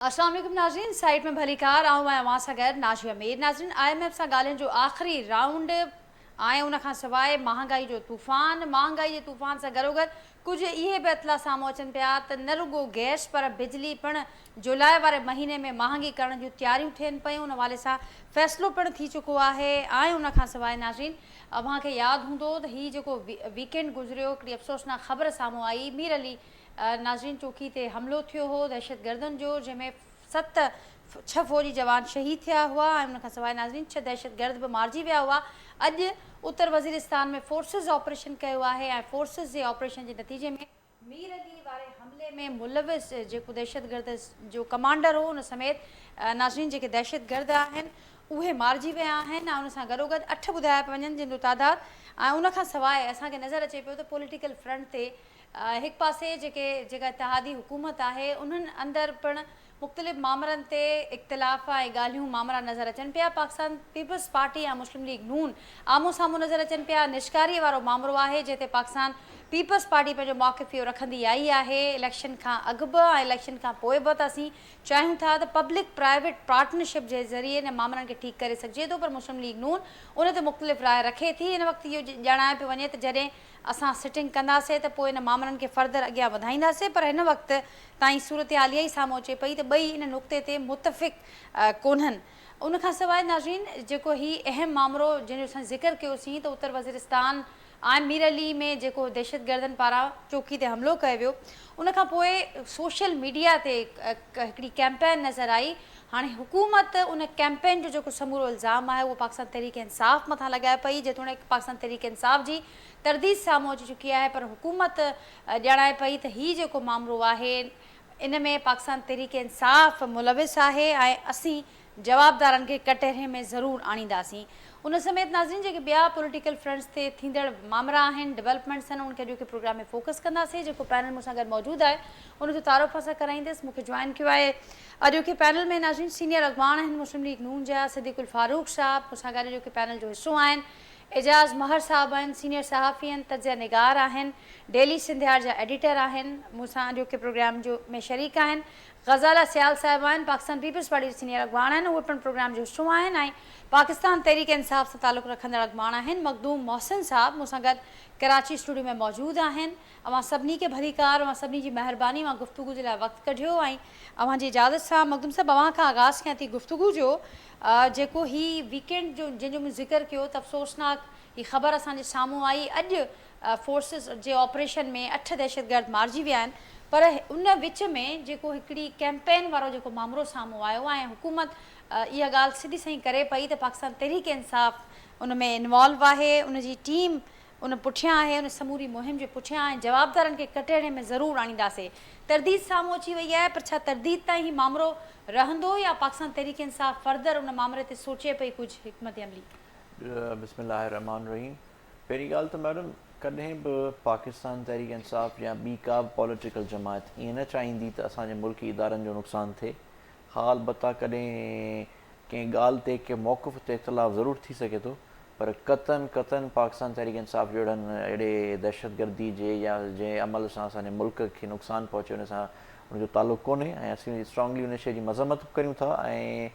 अस्सलाम वालेकुम नाज़रीन, साइड में भली कार आऊं मैं वहाँ सां गैर नाशिया मीर। नाज़रीन, IMF सां ॻाल्हियुनि जो आख़िरी राउंड आहे। उन खां सवाइ महांगाई जे तूफ़ान सां गॾोगॾु कुझु इहे बि इतला साम्हूं अचनि पिया त न रुॻो गैस पर बिजली पिणु जुलाई वारे महीने में महांगी करण जूं तयारियूं थियनि पियूं। उन हवाले सां फ़ैसिलो पिणु थी चुको आहे। उन खां सवाइ नाज़रीन, अव्हांखे यादि हूंदो त हीउ जेको वीकेंड गुज़रियो, हिकिड़ी अफ़सोसनाक ख़बर साम्हूं आई। मीर अली नाज़रीन चौकी ते हमिलो थियो हो दहशतगर्दनि जो, जंहिंमें 6 फ़ौजी जवान शहीद थिया हुआ ऐं उन खां सवाइ नाज़रीन 6 दहशतगर्द बि मारिजी विया हुआ। अॼु उत्तर वज़ीरिस्तान में फोर्सिस ऑपरेशन कयो आहे ऐं फोर्सिस जे ऑपरेशन जे नतीजे में मीर अली वारे हमले में मुलविस जेको दहशतगर्द जो कमांडर हो, उन समेत नाज़रीन जेके दहशतगर्द आहिनि उहे मारिजी विया आहिनि ऐं उन सां गॾोगॾु 8 ॿुधाया पिया वञनि, जिन जो तादादु ऐं उन खां सवाइ असांखे नज़र अचे पियो त पॉलिटिकल फ्रंट ते हिकु पासे जेका इतिहादी हुकूमत आहे उन्हनि अंदरि पिणु मुख़्तलिफ़ मामलनि ते इख़्तिलाफ़ ऐं ॻाल्हियूं मामला नज़र अचनि पिया। पाकिस्तान पीपल्स पार्टी ऐं मुस्लिम लीग नून आम्हूं साम्हूं नज़र अचनि पिया। निष्कारीअ वारो मामिलो आहे जंहिं ते पाकिस्तान पीपल्स पार्टी पंहिंजो मौक़िफ़ इहो रखंदी आई आहे। इलेक्शन खां अॻु बि ऐं इलेक्शन खां पोइ बि त असीं चाहियूं था त पब्लिक प्राइवेट पार्टनरशिप जे ज़रिए इन मामलनि खे ठीकु करे सघिजे थो, पर मुस्लिम लीग नून उन ते मुख़्तलिफ़ राय रखे थी। इन वक़्तु इहो ॼाणायो पियो वञे त जॾहिं असां सिटिंग कंदासीं त पोइ इन मामलनि खे फर्दर अॻियां वधाईंदासीं, पर हिन वक़्तु ताईं सूरत हाल इहा ई साम्हूं अचे पई त ॿई इन नुक़्ते ते मुतफ़िक़ कोन्हनि। उन खां सवाइ नाज़रीन जेको हीउ अहम मामिलो जंहिंजो असां ज़िक्र कयोसीं त उत्तर वज़ीरिस्तान ऐं मीर अली में जेको दहशतगर्दनि पारां चौकी ते हमिलो कयो वियो, उन खां पोइ सोशल मीडिया ते हिकिड़ी कैंपेन नज़र आई। हाणे हुकूमत उन कैंपेन जो जेको समूरो इल्ज़ाम आहे उहो पाकिस्तान तहरीक इंसाफ़ मथां लॻाए पई, जेतोणीकि पाकिस्तान तहरीक इंसाफ़ जी तरदीद साम्हूं अची चुकी आहे, पर हुकूमत ॼाणाए पई त हीउ जेको मामिलो आहे इन में पाकिस्तान तहरीक इंसाफ़ मुलविस आहे ऐं असीं जवाबदारनि खे कटहरे में ज़रूरु आणींदासीं। उन समेत नाज़रीन जेके ॿिया पॉलिटिकल फ्रंट्स ते थींदड़ मामला आहिनि, डेवलपमेंट्स आहिनि, उनखे अॼोके प्रोग्राम में फोकस कंदासीं। जेको पैनल मूंसां गॾु मौजूदु आहे उनजो तारुफ़ असां कराईंदसि। मूंखे जॉइन कयो आहे अॼोके पैनल में नाज़रीन सीनियर अॻवान आहिनि मुस्लिम लीग नून जा सिद्दीक़ुल फारूक साहब, मूंसां गॾु अॼोके पैनल जो हिसो आहिनि एजाज़ महर साहब आहिनि, सीनियर सहाफ़ी आहिनि, तजिया निगार आहिनि, डेली सिंधियार जा एडिटर आहिनि, मूंसां अॼोके प्रोग्राम जो में शरीक आहिनि ग़ज़ाला सियाल साहिब आहिनि, पाकिस्तान पीपल्स पार्टी जा सीनियर अॻवान आहिनि, उहे पिणु प्रोग्राम जो हिसो आहिनि ऐं पाकिस्तान तहरीक इंसाफ़ सां तालुक़ु रखंदड़ अॻवान आहिनि मखदूम मोहसिन साहब मूंसां गॾु कराची स्टूडियो में मौजूदु आहिनि। अवां सभिनी खे भली कार, अवां सभिनी जी महिरबानी, मां गुफ़्तगू जे लाइ वक़्तु कढियो ऐं अव्हांजी इजाज़त सां मखदूम साहब अव्हां खां आगाज़ कयां थी गुफ़्तगू जो। जेको हीउ वीकेंड जो जंहिंजो मूं ज़िक्र कयो त अफ़सोसनाक हीअ ख़बर असांजे साम्हूं आई। अॼु फोर्सिस जे ऑपरेशन में 8 दहशतगर्द मारिजी विया आहिनि, पर उन विच में जेको हिकिड़ी कैंपेन वारो जेको मामिलो साम्हूं आयो ऐं हुकूमत इहा ॻाल्हि सिधी सही करे पई त पाकिस्तान तहरीक इंसाफ़ उन में इन्वॉल्व आहे, उनजी टीम उन पुठियां आहे, उन समूरी मुहिम जे पुठियां ऐं जवाबदारनि खे कटहरे में ज़रूरु आणींदासीं। तरदीद साम्हूं अची वई आहे, पर छा तरदीद ताईं हीउ मामिलो रहंदो या पाकिस्तान तहरीक इंसाफ़ फर्दर उन मामले ते सोचे पई कुझु हिकमत अमली? बिस्मिल्लाह रहमान रहीम। पहिरीं ॻाल्हि त मैडम, कॾहिं बि पाकिस्तान तहरीक इंसाफ़ या ॿी का बि पॉलिटिकल जमात ईअं न चाहींदी त असांजे मुल्की इदारनि जो नुक़सानु थिए। हाल बता कॾहिं कंहिं ॻाल्हि ते कंहिं मौक़िफ़ ते इख़्तिलाफ़ ज़रूरु थी सघे थो, पर क़तन पाकिस्तान तहरीक इंसाफ़ जहिड़नि अहिड़े दहशतगर्दी जे या जंहिं अमल सां असांजे मुल्क खे नुक़सानु पहुचे उन सां उनजो तालुक़ु कोन्हे ऐं असीं स्ट्रॉन्गली उन शइ जी मज़म्मत करियूं था। ऐं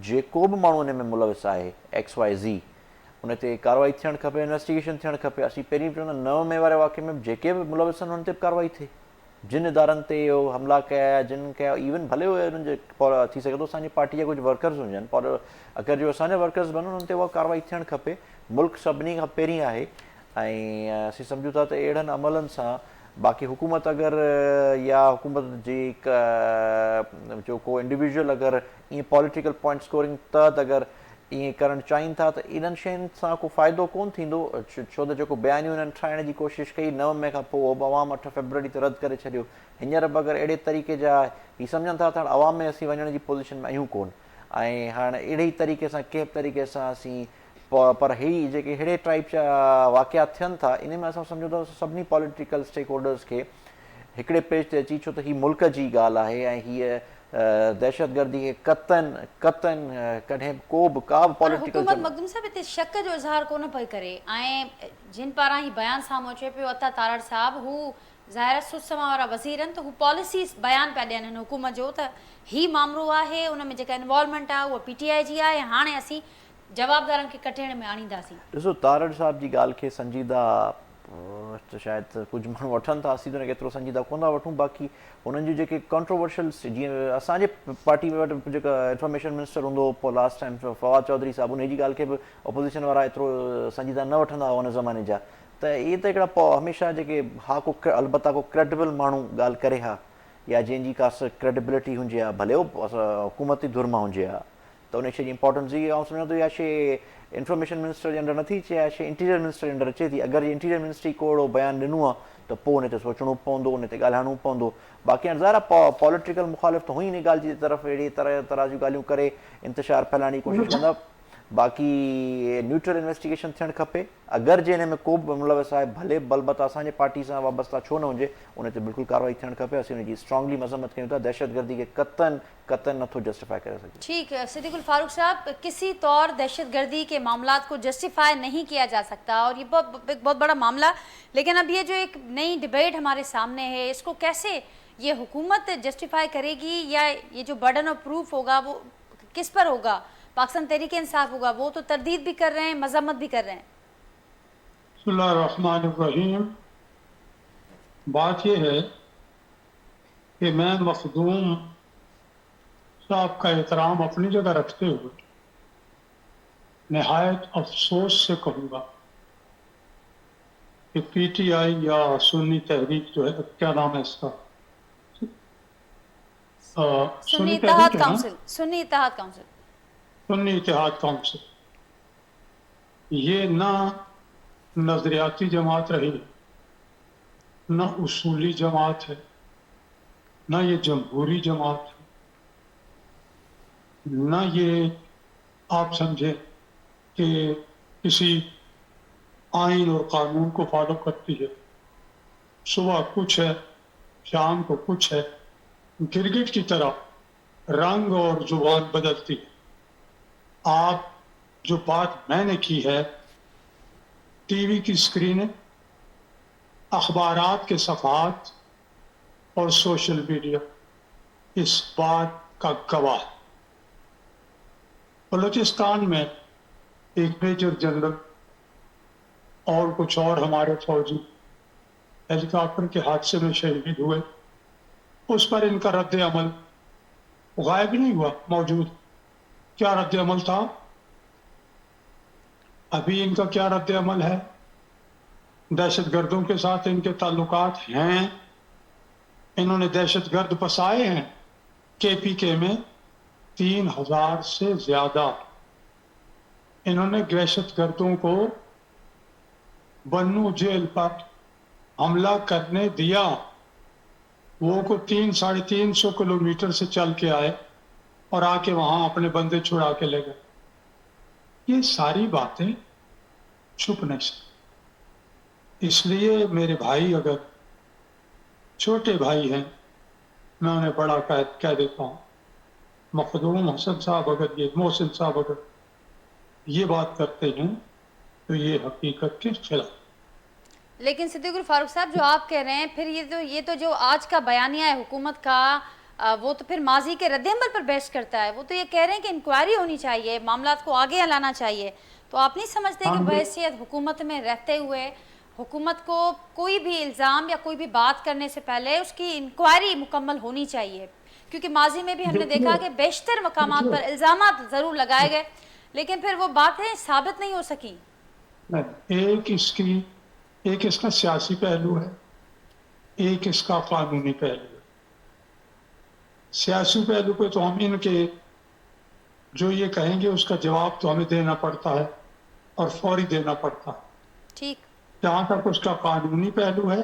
जेको बि माण्हू उन में मुलविस आहे XYZ उन ते कार्रवाई थियणु खपे, इन्वेस्टिगेशन थियणु खपे। असीं पहिरीं चवंदा 9 मई वारे वाक़े में जेके बि मुलविस आहिनि उन ते बि कार्रवाई थिए। जिन इदारनि ते इहो हमला कया, जिन कया, इवन भले उहे उन्हनि जे थी सघे थो असांजी पार्टी जा कुझु वर्कर्स हुजनि, पर अगरि जो असांजा वर्कर्स बि आहिनि उन्हनि ते उहा कार्रवाई थियणु खपे। मुल्क सभिनी खां पहिरीं आहे ऐं असीं सम्झूं था त अहिड़नि अमलनि सां बाक़ी हुकूमत अगरि या हुकूमत जी जो को इंडिविजुअल अगरि ईअं पॉलिटिकल पॉइंट स्कोरिंग तहत अगरि ईअं करणु चाहिनि था त इन्हनि शयुनि सां को फ़ाइदो कोन्ह थींदो। छो त जेको बयानियूं इन्हनि ठाहिण जी कोशिशि कई 9 मई खां पोइ बि अवाम 8 फरवरी ते रद्द करे छॾियो। हींअर बि अगरि अहिड़े तरीक़े जा हीअ सम्झनि था त हाणे अवाम में असीं वञण जी पोज़ीशन में आहियूं कोन्ह ऐं हाणे अहिड़े ई तरीक़े सां कंहिं बि तरीक़े सां असीं पर हीअ जेके अहिड़े टाइप जा वाक़िया थियनि था इन में असां सम्झूं था सभिनी पॉलिटिकल स्टेक होल्डर्स खे हिकिड़े पेज ते अची, छो त हीअ मुल्क जी ॻाल्हि आहे ऐं हीअ दहशतगर्दी खे कतन कॾहिं को बि का बि पॉलिटिकल मखदूम साहब हिते शक जो इज़हार कोन पई करे ऐं जिन पारां ही बयान साम्हूं अचे पियो अता तारड़ साहब हू ज़ाहिर सुसमा वारा वज़ीर आहिनि त हू पॉलिसीज़ बयानु पिया ॾियनि हिन हुकूमत जो त ही मामिलो आहे, उन में जेका इन्वॉल्वमेंट आहे उहा PTI जी आहे, हाणे असीं जवाबदारनि खे कठेड़ में आणींदासीं। ॾिसो तारड़ साहब जी ॻाल्हि खे संजीदा त शायदि कुझु माण्हू वठनि था, असीं त केतिरो संजीदा कोन था वठूं। बाक़ी हुननि जूं जेके कॉन्ट्रोवर्शियल, जीअं असांजे पार्टी में वटि जेका इंफॉर्मेशन मिनिस्टर हूंदो हो पोइ लास्ट टाइम फवाद चौधरी साहिबु, उन जी ॻाल्हि खे बि अपोज़िशन वारा एतिरो संजीदा न वठंदा हुआ उन ज़माने जा। त इहे त हिकिड़ा हमेशह जेके हा को अलबत्ता को क्रेडिबल माण्हू ॻाल्हि करे हा, या जंहिंजी का क्रेडिबिलिटी हुजे हा, भले उहो हुकूमती धुर मां हुजे हा, त उन शइ जी इंपॉर्टेंस जी ऐं सम्झो त इहा शइ इंफॉर्मेशन मिनिस्टर जे अंडर नथी अचे, इहा शइ इंटीरियर मिनिस्टर जे अंडर अचे थी। अगरि जे इंटीरियर मिनिस्ट्री को अहिड़ो बयानु ॾिनो आहे त पोइ उन ते सोचणो पवंदो, उन ते ॻाल्हाइणो पवंदो। बाक़ी हाणे ज़ाहिर आहे पॉलिटिकल मुखालिफ़ त हुई इन ॻाल्हि जी तरफ़ अहिड़ी तरह तरह जूं ॻाल्हियूं करे इंतिशार फैलाइण जी कोशिशि कंदा। बाक़ी न्यूट्रल इन्वेस्टिगेशन थियणु खपे। अगरि जे हिन में को बि मुलविस आहे, भले बलबत असांजे पार्टी सां वाबस्ता छो न हुजे, उन ते बिल्कुलु कार्रवाई थियणु खपे। असीं उनजी स्ट्रांगली मज़म्मत कयूं था। दहशतगर्दी खे कतन नथो जस्टिफाई करे सघे। ठीक है सिद्दीकुल फारूक साहब, किसी तौर दहशतगर्दी के मामलात को जस्टिफाई नहीं किया जा सकता और ये बहुत बड़ा मामला। लेकिन अब ये जो एक नई डिबेट हमारे सामने है, इसको कैसे ये हुकूमत जस्टिफाई करेगी, या ये जो बर्डन ऑफ प्रूफ होगा वो किस पर होगा? पाकिस्तान तहरीक इंसाफ होगा, वो तो तरदीद भी कर रहे हैं, मजम्मत भी कर रहे हैं। बिस्मिल्लाहिर्रहमानिर्रहीम। बात यह है कि मैं मखदूम साहब का एहतराम अपनी जगह रखते हुए नहायत अफसोस से कहूँगा कि PTI या सुन्नी तहरीक जो है, क्या नाम है इसका, Sunni Ittehad Council, Sunni Ittehad Council, Sunni Ittehad Council, ये ना नजरियाती जमात रही, न उसूली जमात है, न ये जमहूरी जमात है, न ये आप समझे कि किसी आइन और कानून को फॉलो करती है। सुबह कुछ है, शाम को कुछ है, गिरगिट की तरह रंग और जुबान बदलती है। आप जो बात मैंने की है, टीवी की स्क्रीनें, अखबारात के सफ़हात और सोशल मीडिया इस बात का गवाह है। बलूचिस्तान में एक मेजर जनरल और कुछ और हमारे फौजी हेलीकॉप्टर के हादसे में शहीद हुए। उस पर इनका रद्द अमल गायब नहीं हुआ, मौजूद। क्या रद्द अमल था? अभी इनका क्या रद्द अमल है? दहशतगर्दों के साथ इनके ताल्लुकात हैं। इन्होंने दहशतगर्द बसाए हैं KPK में 3000 से ज्यादा। इन्होंने दहशतगर्दों को बन्नू जेल पर हमला करने दिया। वो को 300-350 किलोमीटर से चल के आए और आके वहां अपने बंदे छुड़ा के ले गए। ये सारी बातें छुप नहीं सकती। इसलिए मेरे भाई, अगर छोटे भाई हैं, मैं उन्हें बड़ा कह देता हूँ, मखदूम हसन साहब अगर ये मोहसिन साहब अगर ये बात करते हैं तो ये हकीकत के खिलाफ। लेकिन सिद्दीकुल फारूक साहब, जो आप कह रहे हैं, फिर ये तो जो आज का बयानिया है हुकूमत का, वो तो फिर माजी के रद्दअमल पर बहस करता है। वो तो ये कह रहे हैं कि इंक्वायरी होनी चाहिए, मामलात को आगे लाना चाहिए। तो आप नहीं समझते कि बहैसियत हुकूमत में रहते हुए हुकूमत को कोई भी इल्ज़ाम या कोई भी बात करने से पहले उसकी इंक्वायरी मुकम्मल होनी चाहिए? क्योंकि माजी में भी हमने देखा कि बेशतर मकामात पर इल्ज़ामात ज़रूर लगाए गए, लेकिन फिर वो बातें साबित नहीं हो सकी। एक इसका सियासी पहलू है, एक इसका कानूनी पहलू है। सियासी पहलू पे तो हम इनके जो ये कहेंगे उसका जवाब तो हमें देना पड़ता है और फौरी देना पड़ता है। ठीक। जहाँ तक उसका कानूनी पहलू है,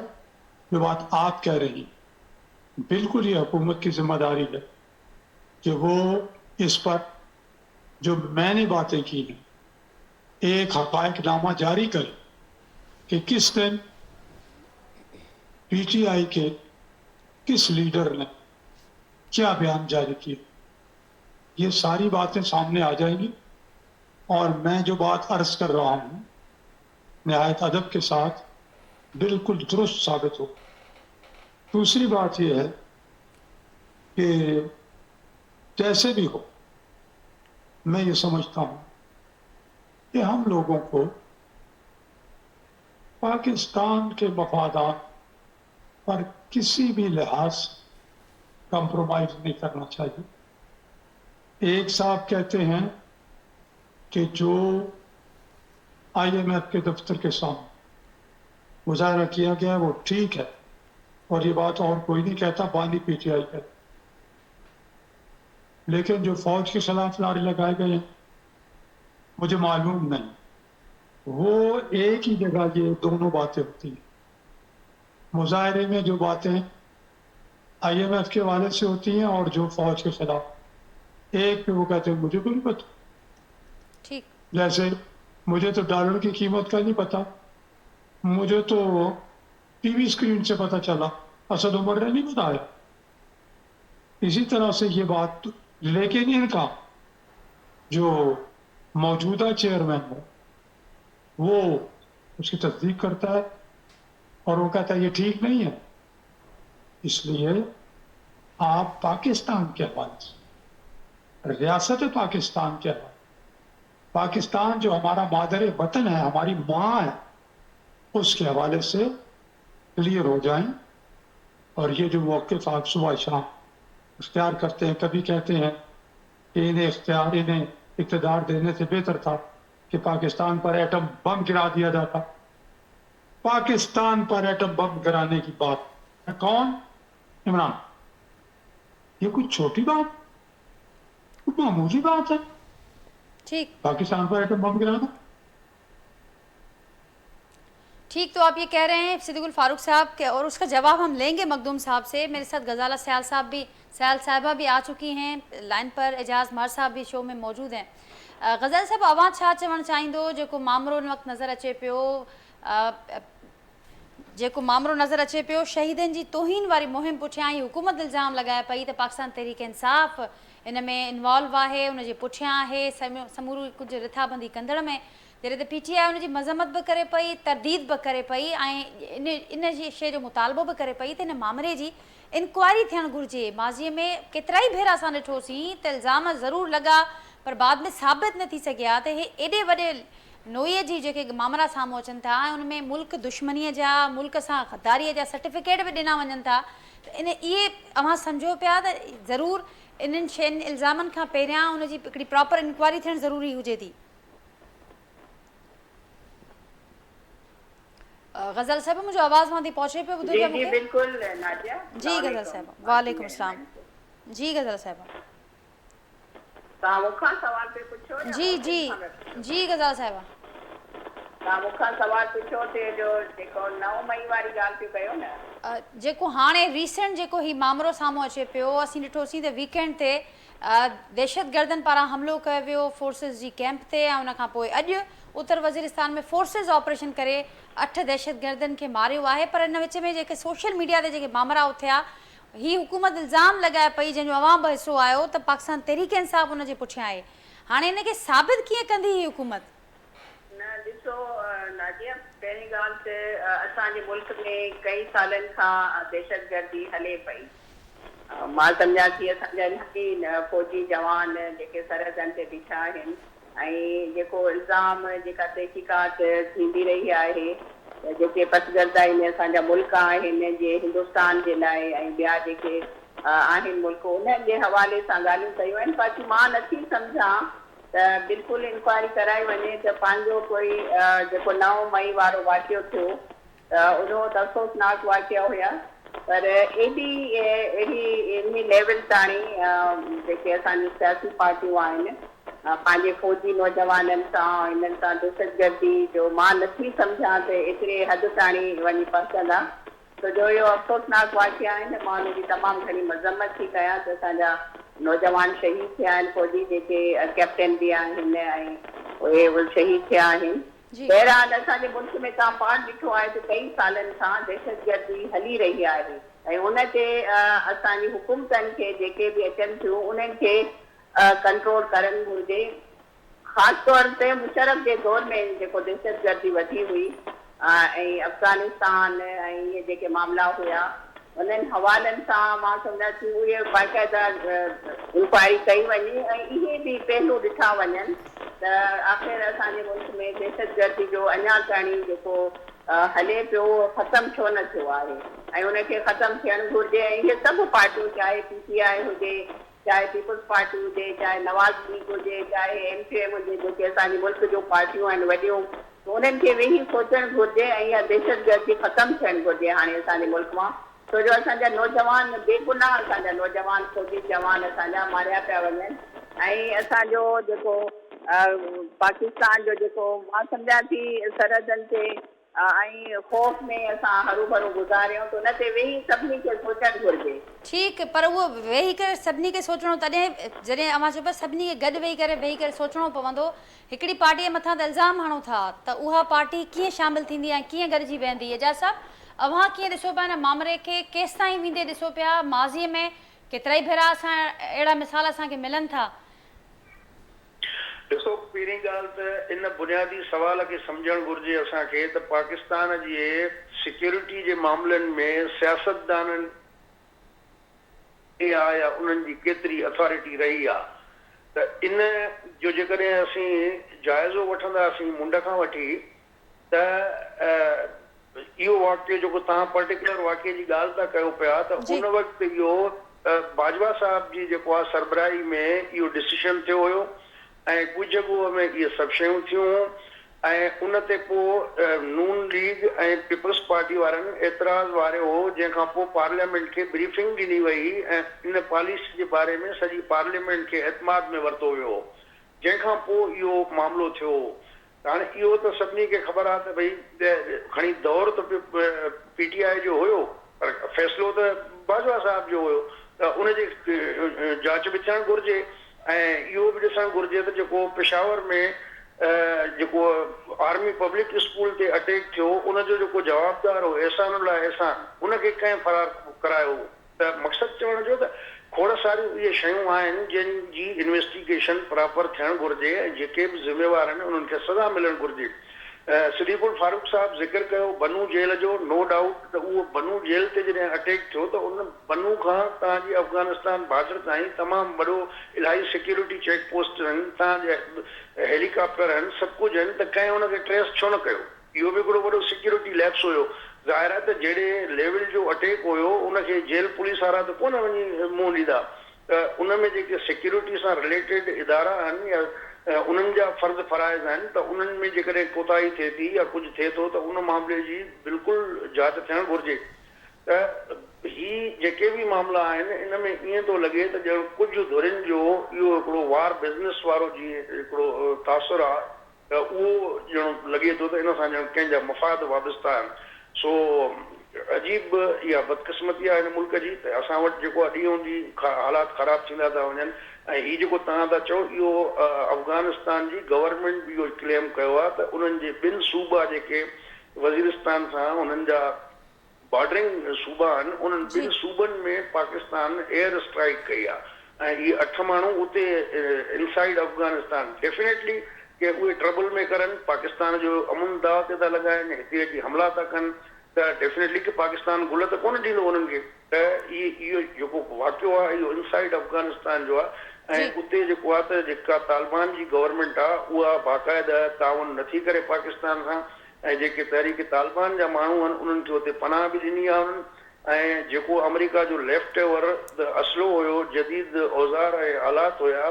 जो बात आप कह रही, बिल्कुल ये हुकूमत की जिम्मेदारी है कि वो इस पर जो मैंने बातें की हैं, एक हक़ाइक़नामा जारी करे कि किस दिन PTI के किस लीडर ने क्या बयान जारी किया। ये सारी बातें सामने आ जाएंगी और मैं जो बात अर्ज कर रहा हूँ निहायत अदब के साथ बिल्कुल दुरुस्त साबित हो। दूसरी बात यह है कि जैसे भी हो, मैं ये समझता हूँ कि हम लोगों को पाकिस्तान के मफादात पर किसी भी लिहाज से कंप्रोमाइज नहीं करना चाहिए। एक साहब कहते हैं कि जो IMF के दफ्तर के सामने मुजाहरा किया गया वो ठीक है, और ये बात और कोई नहीं कहता, बानी PTI है। लेकिन जो फौज के खिलाफ नारे लगाए गए हैं, मुझे मालूम नहीं वो एक ही जगह ये दोनों बातें होती हैं। मुजाहरे में जो बातें IMF के वाले से होती हैं और जो फौज के खिलाफ, एक पे वो कहते हैं मुझे कोई नहीं पता। ठीक। जैसे मुझे तो डॉलर की कीमत का नहीं पता, मुझे तो TV स्क्रीन से पता चला, असद उमर ने नहीं बताया। इसी तरह से ये बात, लेकिन इनका जो मौजूदा चेयरमैन है वो उसकी तस्दीक करता है और वो कहता है ये ठीक नहीं है। इसलिए आप पाकिस्तान के हवाले से, रियासत पाकिस्तान के हवाले, पाकिस्तान जो हमारा मादर वतन है, हमारी माँ है, उसके हवाले से क्लियर हो जाएं। और ये जो मौक़िफ़ आप सुबह शाम इख्तियार करते हैं, कभी कहते हैं कि इन्हें इक़्तिदार देने से बेहतर था कि पाकिस्तान पर एटम बम गिरा दिया जाता। पाकिस्तान पर एटम बम गिराने की बात कौन? इमरान। ये कुछ छोटी बात, कुछ मामूली बात है ठीक। पाकिस्तान पर एटम बम गिराना। ठीक, तो आप ये कह रहे हैं सिद्दीकुल फारूक साहब के, और उसका जवाब हम लेंगे मखदूम साहब से। मेरे साथ गजाला सयाल साहबा भी आ चुकी हैं लाइन पर, एजाज मर साहब भी शो में मौजूद हैं। गज़ाल साहब, आवाज़ छा चवणु चाहींदो जेको मामलो इन वक़्तु नज़र अचे पियो, शहीदनि जी तौहीन वारी मुहिम पुठियां ही हुकूमत इल्ज़ाम लगाए पई त पाकिस्तान तहरीक इंसाफ़ इन में इन्वॉल्व आहे, उनजे पुठियां आहे समूरी कुझु रिथाबंदी कंदड़ में, जॾहिं त PTI उनजी मज़म्मत बि करे पई, तरदीद बि करे पई ऐं इन जी शइ जो मुतालबो बि करे पई त इन मामले जी इंक्वायरी थियणु घुरिजे। माज़ीअ में केतिरा ई भेरा असां ॾिठोसीं त इल्ज़ाम ज़रूरु लॻा पर बाद में साबित न थी सघिया त हे एॾे वॾे नोईअ जी जेके मामला साम्हूं अचनि था ऐं उन में मुल्क दुश्मनीअ जा, मुल्क सां ग़द्दारीअ जा सर्टिफिकेट बि ॾिना वञनि था, त इहे अव्हां सम्झो पिया त ज़रूरु इन्हनि शयुनि इल्ज़ामनि खां पहिरियां उनजी हिकिड़ी प्रॉपर इंक्वायरी थियणु ज़रूरी हुजे थी। गज़ल साहिब, मुंहिंजो आवाज़ वहां थी पहुचे पियो, ॿुधो पिया मूंखे? जी बिल्कुल नादिया। जी गज़ल साहिब, वालेकुम अस्सलाम। जी गज़ल साहिब। तव्हां मूंखां सवाल पे पुछो? जी गज़ल साहिब। तव्हां मूंखां सवाल पुछो ते जो जेको 9 मई वारी ॻाल्हि पियो कयो न, जेको हाणे रीसेंट जेको ही मामलो साम्हूं अचे पियो, असीं ॾिठोसीं त वीकेंड ते दहशतगर्दनि पारां हमिलो कयो वियो फोर्सिस जी कैंप ते, ऐं उनखां पोइ अॼु उत्तर वज़ीरिस्तान में फोर्सिस ऑपरेशन करे 8 दहशतगर्दनि खे मारियो आहे। पर इन विच में जेके सोशल मीडिया ते जेके मामला उथिया, ही हुकूमत इल्ज़ाम लॻाए पई जंहिंजो अवां बि हिसो आयो त पाकिस्तान तहरीक इंसाफ़ उनजे पुठियां आहे। हाणे इनखे साबित कीअं कंदी ही हुकूमत? न ॾिसो नादिया, पहिरीं ॻाल्हि त असांजे मुल्क में कई सालनि खां दहशतगर्दी हले पई। मां सम्झां थी असांजा फौजी जवान जेके सरहदनि ते बीठा आहिनि ऐं जेको इल्ज़ाम जेका तहक़ीक़ात थींदी रही आहे, जेके पसगर्दा आहिनि असांजा मुल्क आहिनि जे हिंदुस्तान जे लाइ ऐं ॿिया जेके आहिनि मुल्क, उन्हनि जे हवाले सां ॻाल्हियूं कयूं आहिनि। बाक़ी मां नथी सम्झां त बिल्कुलु इंक्वायरी कराई वञे त पंहिंजो कोई जेको 9 मई वारो वाक़ियो थियो त उहो त अफ़सोसनाक वाक़िया हुया, पर अहिड़ी इन लेवल ताणी जेके असांजी सियासी पार्टियूं आहिनि पंहिंजे फौजी नौजवाननि सां इन्हनि सां दहशतगर्दी जो मां नथी सम्झां त एतिरे हद ताणी वञी पहुचंदा, छो जो इहो अफ़सोसनाक वाक़िया आहिनि। मां हुनजी तमामु घणी मज़म्मत थी कयां त असांजा नौजवान शहीद थिया आहिनि, फौजी जेके कैप्टन बि आहिनि ऐं उहे शहीद थिया आहिनि। बहरहाल असांजे मुल्क में तव्हां पाण ॾिठो आहे त कई सालनि खां दहशतगर्दी हली रही आहे ऐं उन ते असांजी हुकूमतनि खे जेके बि अचनि थियूं उन्हनि खे कंट्रोल करणु घुरिजे। ख़ासि तौर ते मुशर्रफ जे दौर में जेको दहशतगर्दी वधी हुई ऐं अफ़गानिस्तान ऐं इहे जेके मामला हुया, उन्हनि हवालनि सां मां सम्झां थी उहे बाक़ाइदा इंक्वायरी कई वञे ऐं इहे बि पहलू ॾिठा वञनि त आख़िर असांजे मुल्क में दहशतगर्दी जो अञा ताईं जेको हले पियो ख़तमु छो न थियो आहे ऐं उनखे ख़तमु थियणु घुरिजे ऐं इहे सभु पार्टियूं चाहे PTI हुजे चाहे पीपल्स पार्टी हुजे चाहे नवाज़ लीग हुजे चाहे MQM हुजे जेके असांजे मुल्क जूं पार्टियूं आहिनि वॾियूं उन्हनि खे वेही सोचणु घुरिजे ऐं इहा दहशतगर्दी ख़तमु थियणु घुरिजे हाणे असांजे मुल्क मां छो जो असांजा नौजवान बेगुनाह असांजा नौजवान फौजी जवान असांजा मारिया पिया वञनि ऐं असांजो जेको पाकिस्तान जो जेको मां सम्झां थी सरहदनि ते ऐं ख़ौफ़ में असां हरू भरू गुज़ारियूं त उन ते वेही सभिनी खे सोचणु घुरिजे ठीकु पर उहो वेही करे सभिनी खे सोचणो तॾहिं जॾहिं अवां चइबो सभिनी खे गॾु वेही करे सोचणो पवंदो हिकिड़ी पार्टीअ मथां त इल्ज़ाम हणो था त उहा पार्टी कीअं शामिलु थींदी ऐं कीअं गॾिजी वेंदी एजाज साहब अव्हां कीअं ॾिसो पिया हिन मामले खे केसि ताईं वेंदे ॾिसो पिया माज़ीअ में केतिरा ई भेरा असां अहिड़ा मिसाल असांखे मिलनि था ॾिसो पहिरीं ॻाल्हि त इन बुनियादी सवाल खे सम्झणु घुरिजे असांखे त पाकिस्तान जे सिक्योरिटी जे मामलनि में सियासतदाननि या उन्हनि जी केतिरी अथॉरिटी रही आहे त इन जो जेकॾहिं असीं जाइज़ो वठंदासीं मुंड खां वठी त इहो वाक़ियो जेको तव्हां पर्टिकुलर वाक़िए जी ॻाल्हि था कयो पिया त उन वक़्तु इहो बाजवा साहिब जी जेको आहे सरबराही में इहो डिसीशन थियो हुयो ऐं कुझु जॻह में इहे सभु शयूं थियूं ऐं उन ते पोइ नून लीग ऐं पीपल्स पार्टी वारनि एतिराज़ वारियो हो जंहिंखां पोइ पार्लियामेंट खे ब्रीफिंग ॾिनी वई ऐं इन पॉलिसी जे बारे में सॼी पार्लियामेंट खे एतमाद में वरितो वियो जंहिंखां पोइ इहो मामिलो थियो हाणे इहो त सभिनी खे ख़बर आहे त भई खणी दौर त PTI जो हुयो पर फ़ैसिलो त बाजवा साहिब जो हुयो त उनजी जांच बि थियणु घुरिजे ऐं इहो बि ॾिसणु घुरिजे त जेको पेशावर में जेको आर्मी पब्लिक स्कूल ते अटैक थियो उनजो जेको जवाबदार हो एहसानुल्लाह एहसान उनखे कंहिं फरार करायो त मक़सदु चवण जो त खोड़ सारियूं इहे शयूं आहिनि जंहिंजी इन्वेस्टिगेशन प्रॉपर थियणु घुरिजे ऐं जेके बि ज़िम्मेवार आहिनि उन्हनि खे सज़ा मिलणु घुरिजे सिद्दीकुल फारूक साहिब ज़िक्र कयो बनू जेल जो नो डाउट त उहो बनू जेल ते जॾहिं अटैक थियो त उन बनू खां तव्हांजी अफ़गानिस्तान बॉर्डर ताईं तमामु वॾो इलाही सिक्योरिटी चेक पोस्ट आहिनि तव्हांजे हेलीकॉप्टर आहिनि सभु कुझु आहिनि त कंहिं उनखे ट्रेस छो न कयो इहो बि हिकिड़ो वॾो सिक्योरिटी लैप्स हुयो ज़ाहिर आहे त जहिड़े लेवल जो अटैक हुयो उनखे जेल पुलिस वारा त कोन वञी मुंहुं ॾींदा त उन में जेके सिक्योरिटी सां रिलेटेड इदारा आहिनि या उन्हनि जा फ़र्ज़ फ़राइज़ आहिनि त उन्हनि में जेकॾहिं कोताही थिए थी या कुझु थिए थो त उन मामले जी बिल्कुलु जांच थियणु घुरिजे त ही जेके बि मामला आहिनि इन में ईअं थो लॻे त ॼण कुझु धुरियुनि जो इहो हिकिड़ो वार बिज़नेस वारो जीअं हिकिड़ो तासुरु आहे त उहो ॼण लॻे थो त इन सां ॼण कंहिंजा मफ़ाद वाबस्ता आहिनि सो अजीब इहा बदकिस्मती आहे हिन मुल्क जी त असां वटि जेको आहे ॾींहों ॾींहुं हालात ख़राब थींदा था वञनि ऐं हीउ जेको तव्हां था चओ इहो अफ़गानिस्तान जी गवर्नमेंट बि इहो क्लेम कयो आहे त उन्हनि जे ॿिनि सूबा जेके वज़ीरिस्तान सां उन्हनि जा बॉर्डरिंग सूबा आहिनि उन्हनि ॿिनि सूबनि में पाकिस्तान एयर स्ट्राइक कई आहे ऐं इहे 8 माण्हू उते इनसाइड अफ़गानिस्तान डेफिनेटली के उहे ट्रबल में करनि पाकिस्तान जो अमुन दाव ते था लॻाइनि हिते अची हमला था कनि त डेफिनेटली की पाकिस्तान गुल त कोन ॾींदो उन्हनि खे त इहो जेको वाक़ियो आहे इहो इनसाइड अफ़गानिस्तान जो आहे ऐं उते जेको आहे त जेका तालिबान जी गवर्नमेंट आहे उहा बाक़ाइदा ताउन नथी करे पाकिस्तान सां ऐं जेके तहरीक तालिबान जा माण्हू आहिनि उन्हनि खे उते पनाह बि ॾिनी आहे उन्हनि ऐं जेको अमेरिका जो लेफ्ट ओवर असलो हुयो जदीद औज़ार ऐं आलात हुया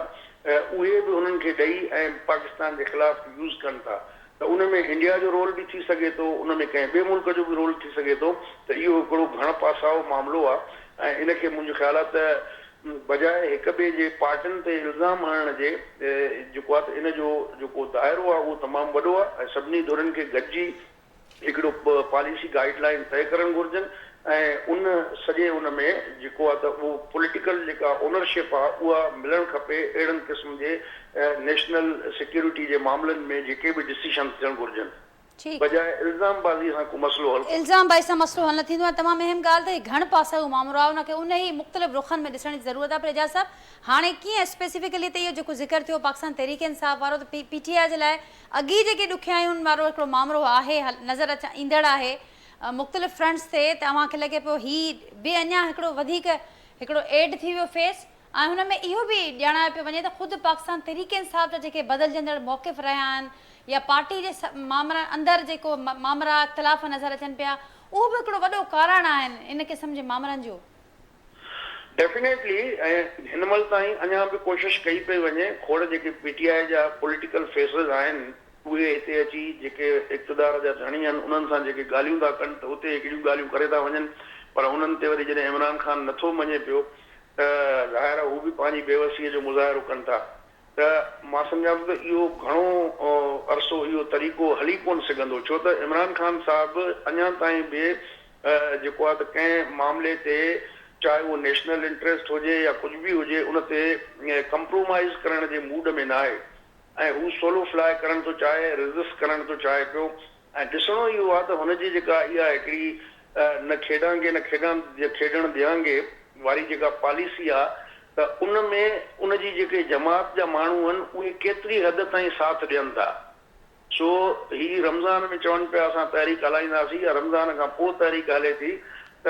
उहे बि उन्हनि खे ॾेई ऐं पाकिस्तान जे ख़िलाफ़ यूज़ कनि था त उन में इंडिया जो रोल बि थी सघे थो उन में कंहिं ॿिए मुल्क जो बि रोल थी सघे थो त इहो हिकिड़ो घण पासाओ मामिलो आहे ऐं इनखे मुंहिंजो ख़्यालु आहे त बजाए हिक ॿिए जे पार्टियुनि ते इल्ज़ाम हणण जे जेको आहे त इन जो जेको दाइरो आहे उहो तमामु वॾो आहे ऐं सभिनी धुरनि खे गॾिजी हिकिड़ो पॉलिसी गाइडलाइन तय करणु घुरिजनि ऐं उन सॼे उन में जेको आहे त उहो पॉलिटिकल जेका ओनरशिप आहे उहा मिलणु खपे अहिड़नि क़िस्म जे नेशनल सिक्योरिटी जे मामलनि में जेके बि डिसीशन थियणु घुरिजनि बजाए इल्ज़ामबाज़ी सां को मसलो हल इल्ज़ामबाज़ी सां मसलो हल न थींदो आहे तमामु अहम ॻाल्हि त घण पासा मामिलो आहे उनखे उन ई मुख़्तलिफ़ रुखनि में ॾिसण जी ज़रूरत आहे पर एजाज साहब हाणे कीअं स्पेसिफिकली त इहो जेको ज़िक्र थियो पाकिस्तान तहरीक इंसाफ़ वारो त PTI जे लाइ अॻी जेके ॾुखियायुनि वारो हिकिड़ो मामिलो आहे नज़र ईंदड़ आहे मुख़्तलिफ़ फ्रंट्स ते तव्हांखे लॻे पियो ही बि अञा हिकिड़ो वधीक हिकिड़ो एड थी वियो फेस ऐं हुन में इहो बि ॼाणायो पियो वञे त ख़ुदि पाकिस्तान तरीक़े इंसाफ़ जा जेके बदिलजंदड़ मौक़िफ़ रहिया आहिनि या पार्टी जे मामला अंदरि जेको मामला इख़्तिलाफ़ नज़र अचनि पिया उहो बि हिकिड़ो वॾो कारण आहिनि इन क़िस्म जे मामलनि जो? डेफिनेटली ऐं हिन महिल ताईं अञा बि कोशिशि कई पई वञे खोड़ जेके PTI जा पॉलिटिकल फेसिस आहिनि उहे हिते अची जेके इक़्तिदार जा धणी आहिनि उन्हनि सां जेके ॻाल्हियूं था कनि त उते हिकिड़ियूं ॻाल्हियूं करे था वञनि पर उन्हनि ते वरी जॾहिं इमरान ख़ान नथो मञे पियो त ज़ाहिर आहे हू बि पंहिंजी बेवसीअ जो मुज़ाहिरो कनि था त मां सम्झां थो त इहो घणो अरसो इहो तरीक़ो हली कोन सघंदो छो त इमरान ख़ान साहिबु अञा ताईं बि जेको आहे त कंहिं मामले ते चाहे उहो नेशनल इंट्रस्ट हुजे या कुझु बि हुजे उन ते कंप्रोमाइज़ करण जे मूड में न आहे ऐं हू सोलो फ्लाए करणु थो चाहे रेज़िस्ट करणु थो चाहे पियो ऐं ॾिसणो इहो आहे त हुनजी जेका इहा हिकिड़ी न खेॾांगे न खेॾणु ॾियांगे वारी जेका पॉलिसी आहे त उन में उनजी जेके जमात जा माण्हू आहिनि उहे केतिरी हद ताईं साथ ॾियनि था सो ही रमज़ान में चवनि पिया असां तहरीक हलाईंदासीं या रमज़ान खां पोइ तहरीक हले थी त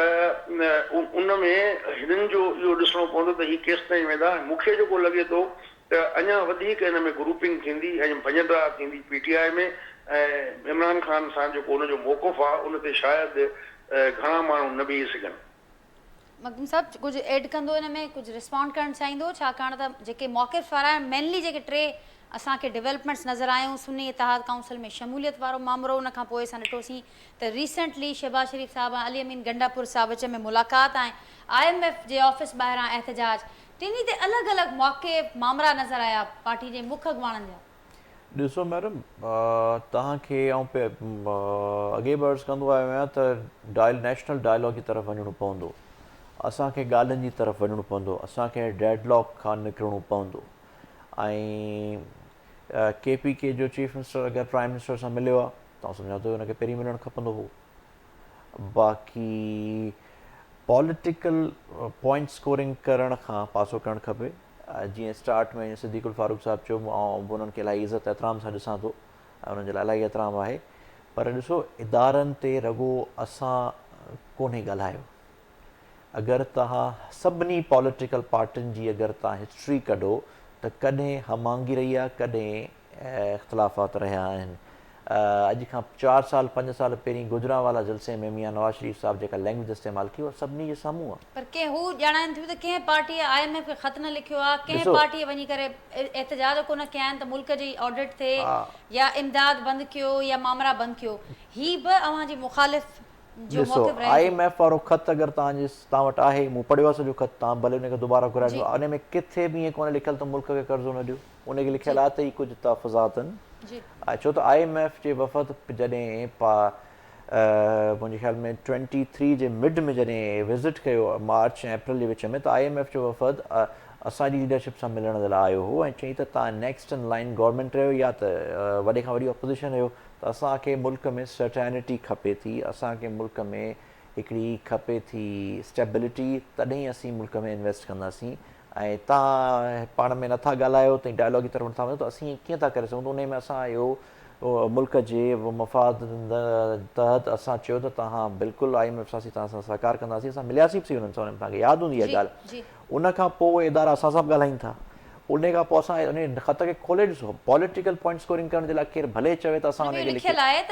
उन में हिननि जो इहो ॾिसणो पवंदो त हीअ केसि ताईं वेंदा मूंखे जेको लॻे थो त अञा वधीक हिन में ग्रुपिंग थींदी ऐं भञडा थींदी PTI में ऐं इमरान ख़ान सां जेको उनजो मौक़िफ़ आहे उन ते शायदि घणा माण्हू न बीही सघनि। मखदूम साहब कुझु ऐड कंदो हिन में कुझु रिस्पॉन्ड करणु चाहींदो छाकाणि त जेके मौक़िफ़ वारा आहिनि मेनली जेके टे असांखे डेवलपमेंट्स नज़र आयूं सुन्नी इतिहाद काउंसिल में शमूलियत वारो मामिलो उन खां पोइ असां ॾिठोसीं त रिसेंटली शहबाज शरीफ़ साहब ऐं अली अमीन गंडापुर साहब विच में मुलाक़ात ऐं IMF जे ऑफिस ॿाहिरां एहतजाज टिनी ते अलॻि अलॻि मौक़े मामला नज़र आया पार्टी जे मुख अॻवाननि जा। ॾिसो मैडम तव्हांखे अॻे बि अर्ज़ु कंदो आयो आहियां त नेशनल डायलॉग जी तरफ़ वञिणो पवंदो असांखे ॻाल्हियुनि जी तरफ़ वञिणो पवंदो असांखे डेडलॉक खां निकिरणो पवंदो ऐं KPK जो चीफ मिनिस्टर अगरि प्राइम मिनिस्टर सां मिलियो आहे तव्हां सम्झा थो हुनखे पहिरीं मिलणु खपंदो हो बाक़ी पॉलिटिकल पॉइंट स्कोरिंग करण खां पासो करणु खपे जीअं स्टार्ट में सिद्दीक़ुल फारूक साहिबु चयो ऐं उन्हनि खे इलाही इज़त एतिराम सां ॾिसां थो ऐं उन्हनि जे लाइ इलाही एतिराम आहे पर ॾिसो इदारनि ते रुॻो असां कोन्हे ॻाल्हायो अगरि तव्हां सभिनी पॉलिटिकल पार्टियुनि जी अगरि तव्हां हिस्ट्री कढो त कॾहिं हमांगी रही आहे कॾहिं इख़्तिलाफ़ात रहिया आहिनि अॼु खां 4 साल 5 साल पहिरीं गुजरांवाला जलसे में मियां नवाज़ शरीफ़ साहिबु जेका लैंग्वेज इस्तेमालु कई उहा सभिनी जे साम्हूं आहे पर कंहिं हू ॼाणाइनि थियूं त कंहिं पार्टीअ IMF खे ख़त न लिखियो आहे कंहिं पार्टीअ वञी करे एहतजाज कोन कया आहिनि त मुल्क जी ऑडिट थिए या इमदाद बंदि कयो या मामला बंदि कयो ही बि अव्हांजी मुख़ालिफ़ ॾिसो IMF वारो ख़त अगरि तव्हां वटि आहे मूं पढ़ियो आहे सॼो ख़त तव्हां भले हुनखे दुबारा घुराइजो उन में किथे बि ईअं कोन्हे लिखियलु त मुल्क खे कर्ज़ो न ॾियो उनखे लिखियलु आहे त ही कुझु तहफ़ुज़ात आहिनि छो त IMF जे वफ़द जॾहिं मुंहिंजे ख़्याल में 23 जे मिड में जॾहिं विज़िट कयो मार्च ऐं अप्रैल जे विच में त IMF जो वफ़द असांजी लीडरशिप सां मिलण जे लाइ आयो हो ऐं चई त तव्हां नेक्स्ट इन लाइन गवर्नमेंट रहियो या त वॾे खां वॾी ऑपोज़िशन रहियो त असांखे मुल्क में सर्टेनिटी खपे थी असांखे मुल्क में हिकिड़ी खपे थी स्टेबिलिटी तॾहिं असीं मुल्क में इन्वेस्ट कंदासीं ऐं तव्हां पाण में नथा ॻाल्हायो त डायलॉग जी तरफ़ नथा वञो त असीं कीअं था करे सघूं त उन में असां इहो मुल्क जे मफ़ाद तहत असां चयो त तव्हां बिल्कुलु IMF सां तव्हां सां सहकार कंदासीं असां मिलियासीं बि हुननि सां तव्हांखे यादि हूंदी आहे ॻाल्हि उन खां पोइ उहे इदारा असां सां बि ॻाल्हाइनि था उन खां पोइ असां उन ख़त खे खोले ॾिसो पॉलिटिकल पॉइंट स्कोरिंग करण जे लाइ केरु भले चवे त असां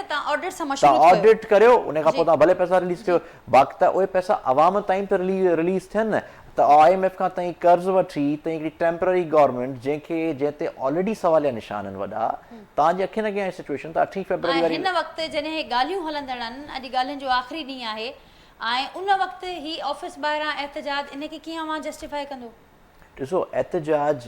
तव्हां ऑडिट करियो उन खां पोइ तव्हां भले पैसा रिलीज़ कयो बाक़ी त उहे पैसा अवाम ताईं त रिलीज़ थियनि न त IMF खां ताईं कर्ज़ वठी त हिकिड़ी टेम्पररी गवर्नमेंट जंहिं ते ऑलरेडी सवालिया निशान आहिनि वॾा तव्हांजे अखियुनि अॻियां सिचुएशन त 8 फरवरी हिन वक़्तु जॾहिं ॻाल्हियूं हलंदड़ आहिनि अॼु ॻाल्हियुनि जो आख़िरी ॾींहुं आहे ऐं उन वक़्तु ही ऑफिस ॿाहिरां एहतजाज इनखे कीअं अव्हां जस्टिफाई कंदो ॾिसो एहतजाज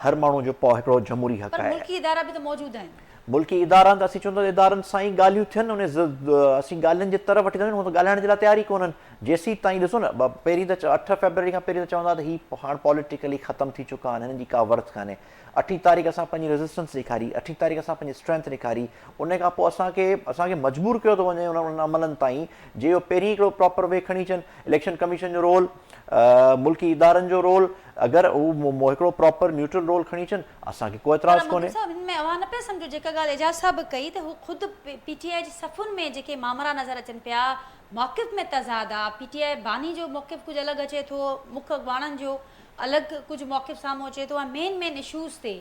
हर माण्हू जो हिकिड़ो जमहूरी हक़ आहे मुल्की इदारा बि त मौजूदु आहिनि मुल्की इदारा त असीं चवंदा इदारनि सां ई ॻाल्हियूं थियनि उन असीं ॻाल्हियुनि जे तरफ़ वठी था वञूं त ॻाल्हाइण जे लाइ तयार ई कोन्हनि जेसीं ताईं ॾिसो न पहिरीं त 8 फरवरी खां पहिरीं त चवंदा त ही हाणे पॉलिटिकली ख़तमु थी चुका आहिनि हिननि जी का वर्थ कान्हे 8 तारीख़ असां पंहिंजी रेज़िस्टेंस ॾेखारी 8 तारीख़ असां पंहिंजी स्ट्रेंथ ॾेखारी उन खां पोइ असांखे मजबूर कयो थो वञे उन अमलनि ताईं जे इहो पहिरीं हिकिड़ो प्रॉपर वे खणी अचनि इलेक्शन कमीशन जो रोल मुल्की इदारनि जो रोल अगर वो हिकिड़ो प्रॉपर न्यूट्रल रोल खणी अचनि असांखे कोई एतराज़ कोन्हे। हिन में अवां न पिया सम्झो जेका ॻाल्हि एजाज साहब कई त हू ख़ुदि PTI जे सफ़ुनि में जेके मामला नज़र अचनि पिया मौक़िफ़ में तज़ाद आहे। PTI बानी जो मौक़िफ़ कुझु अलॻि अचे थो, मुख अॻवाणनि जो अलॻि कुझु मौक़िफ़ साम्हूं अचे थो ऐं मेन इशूज़ ते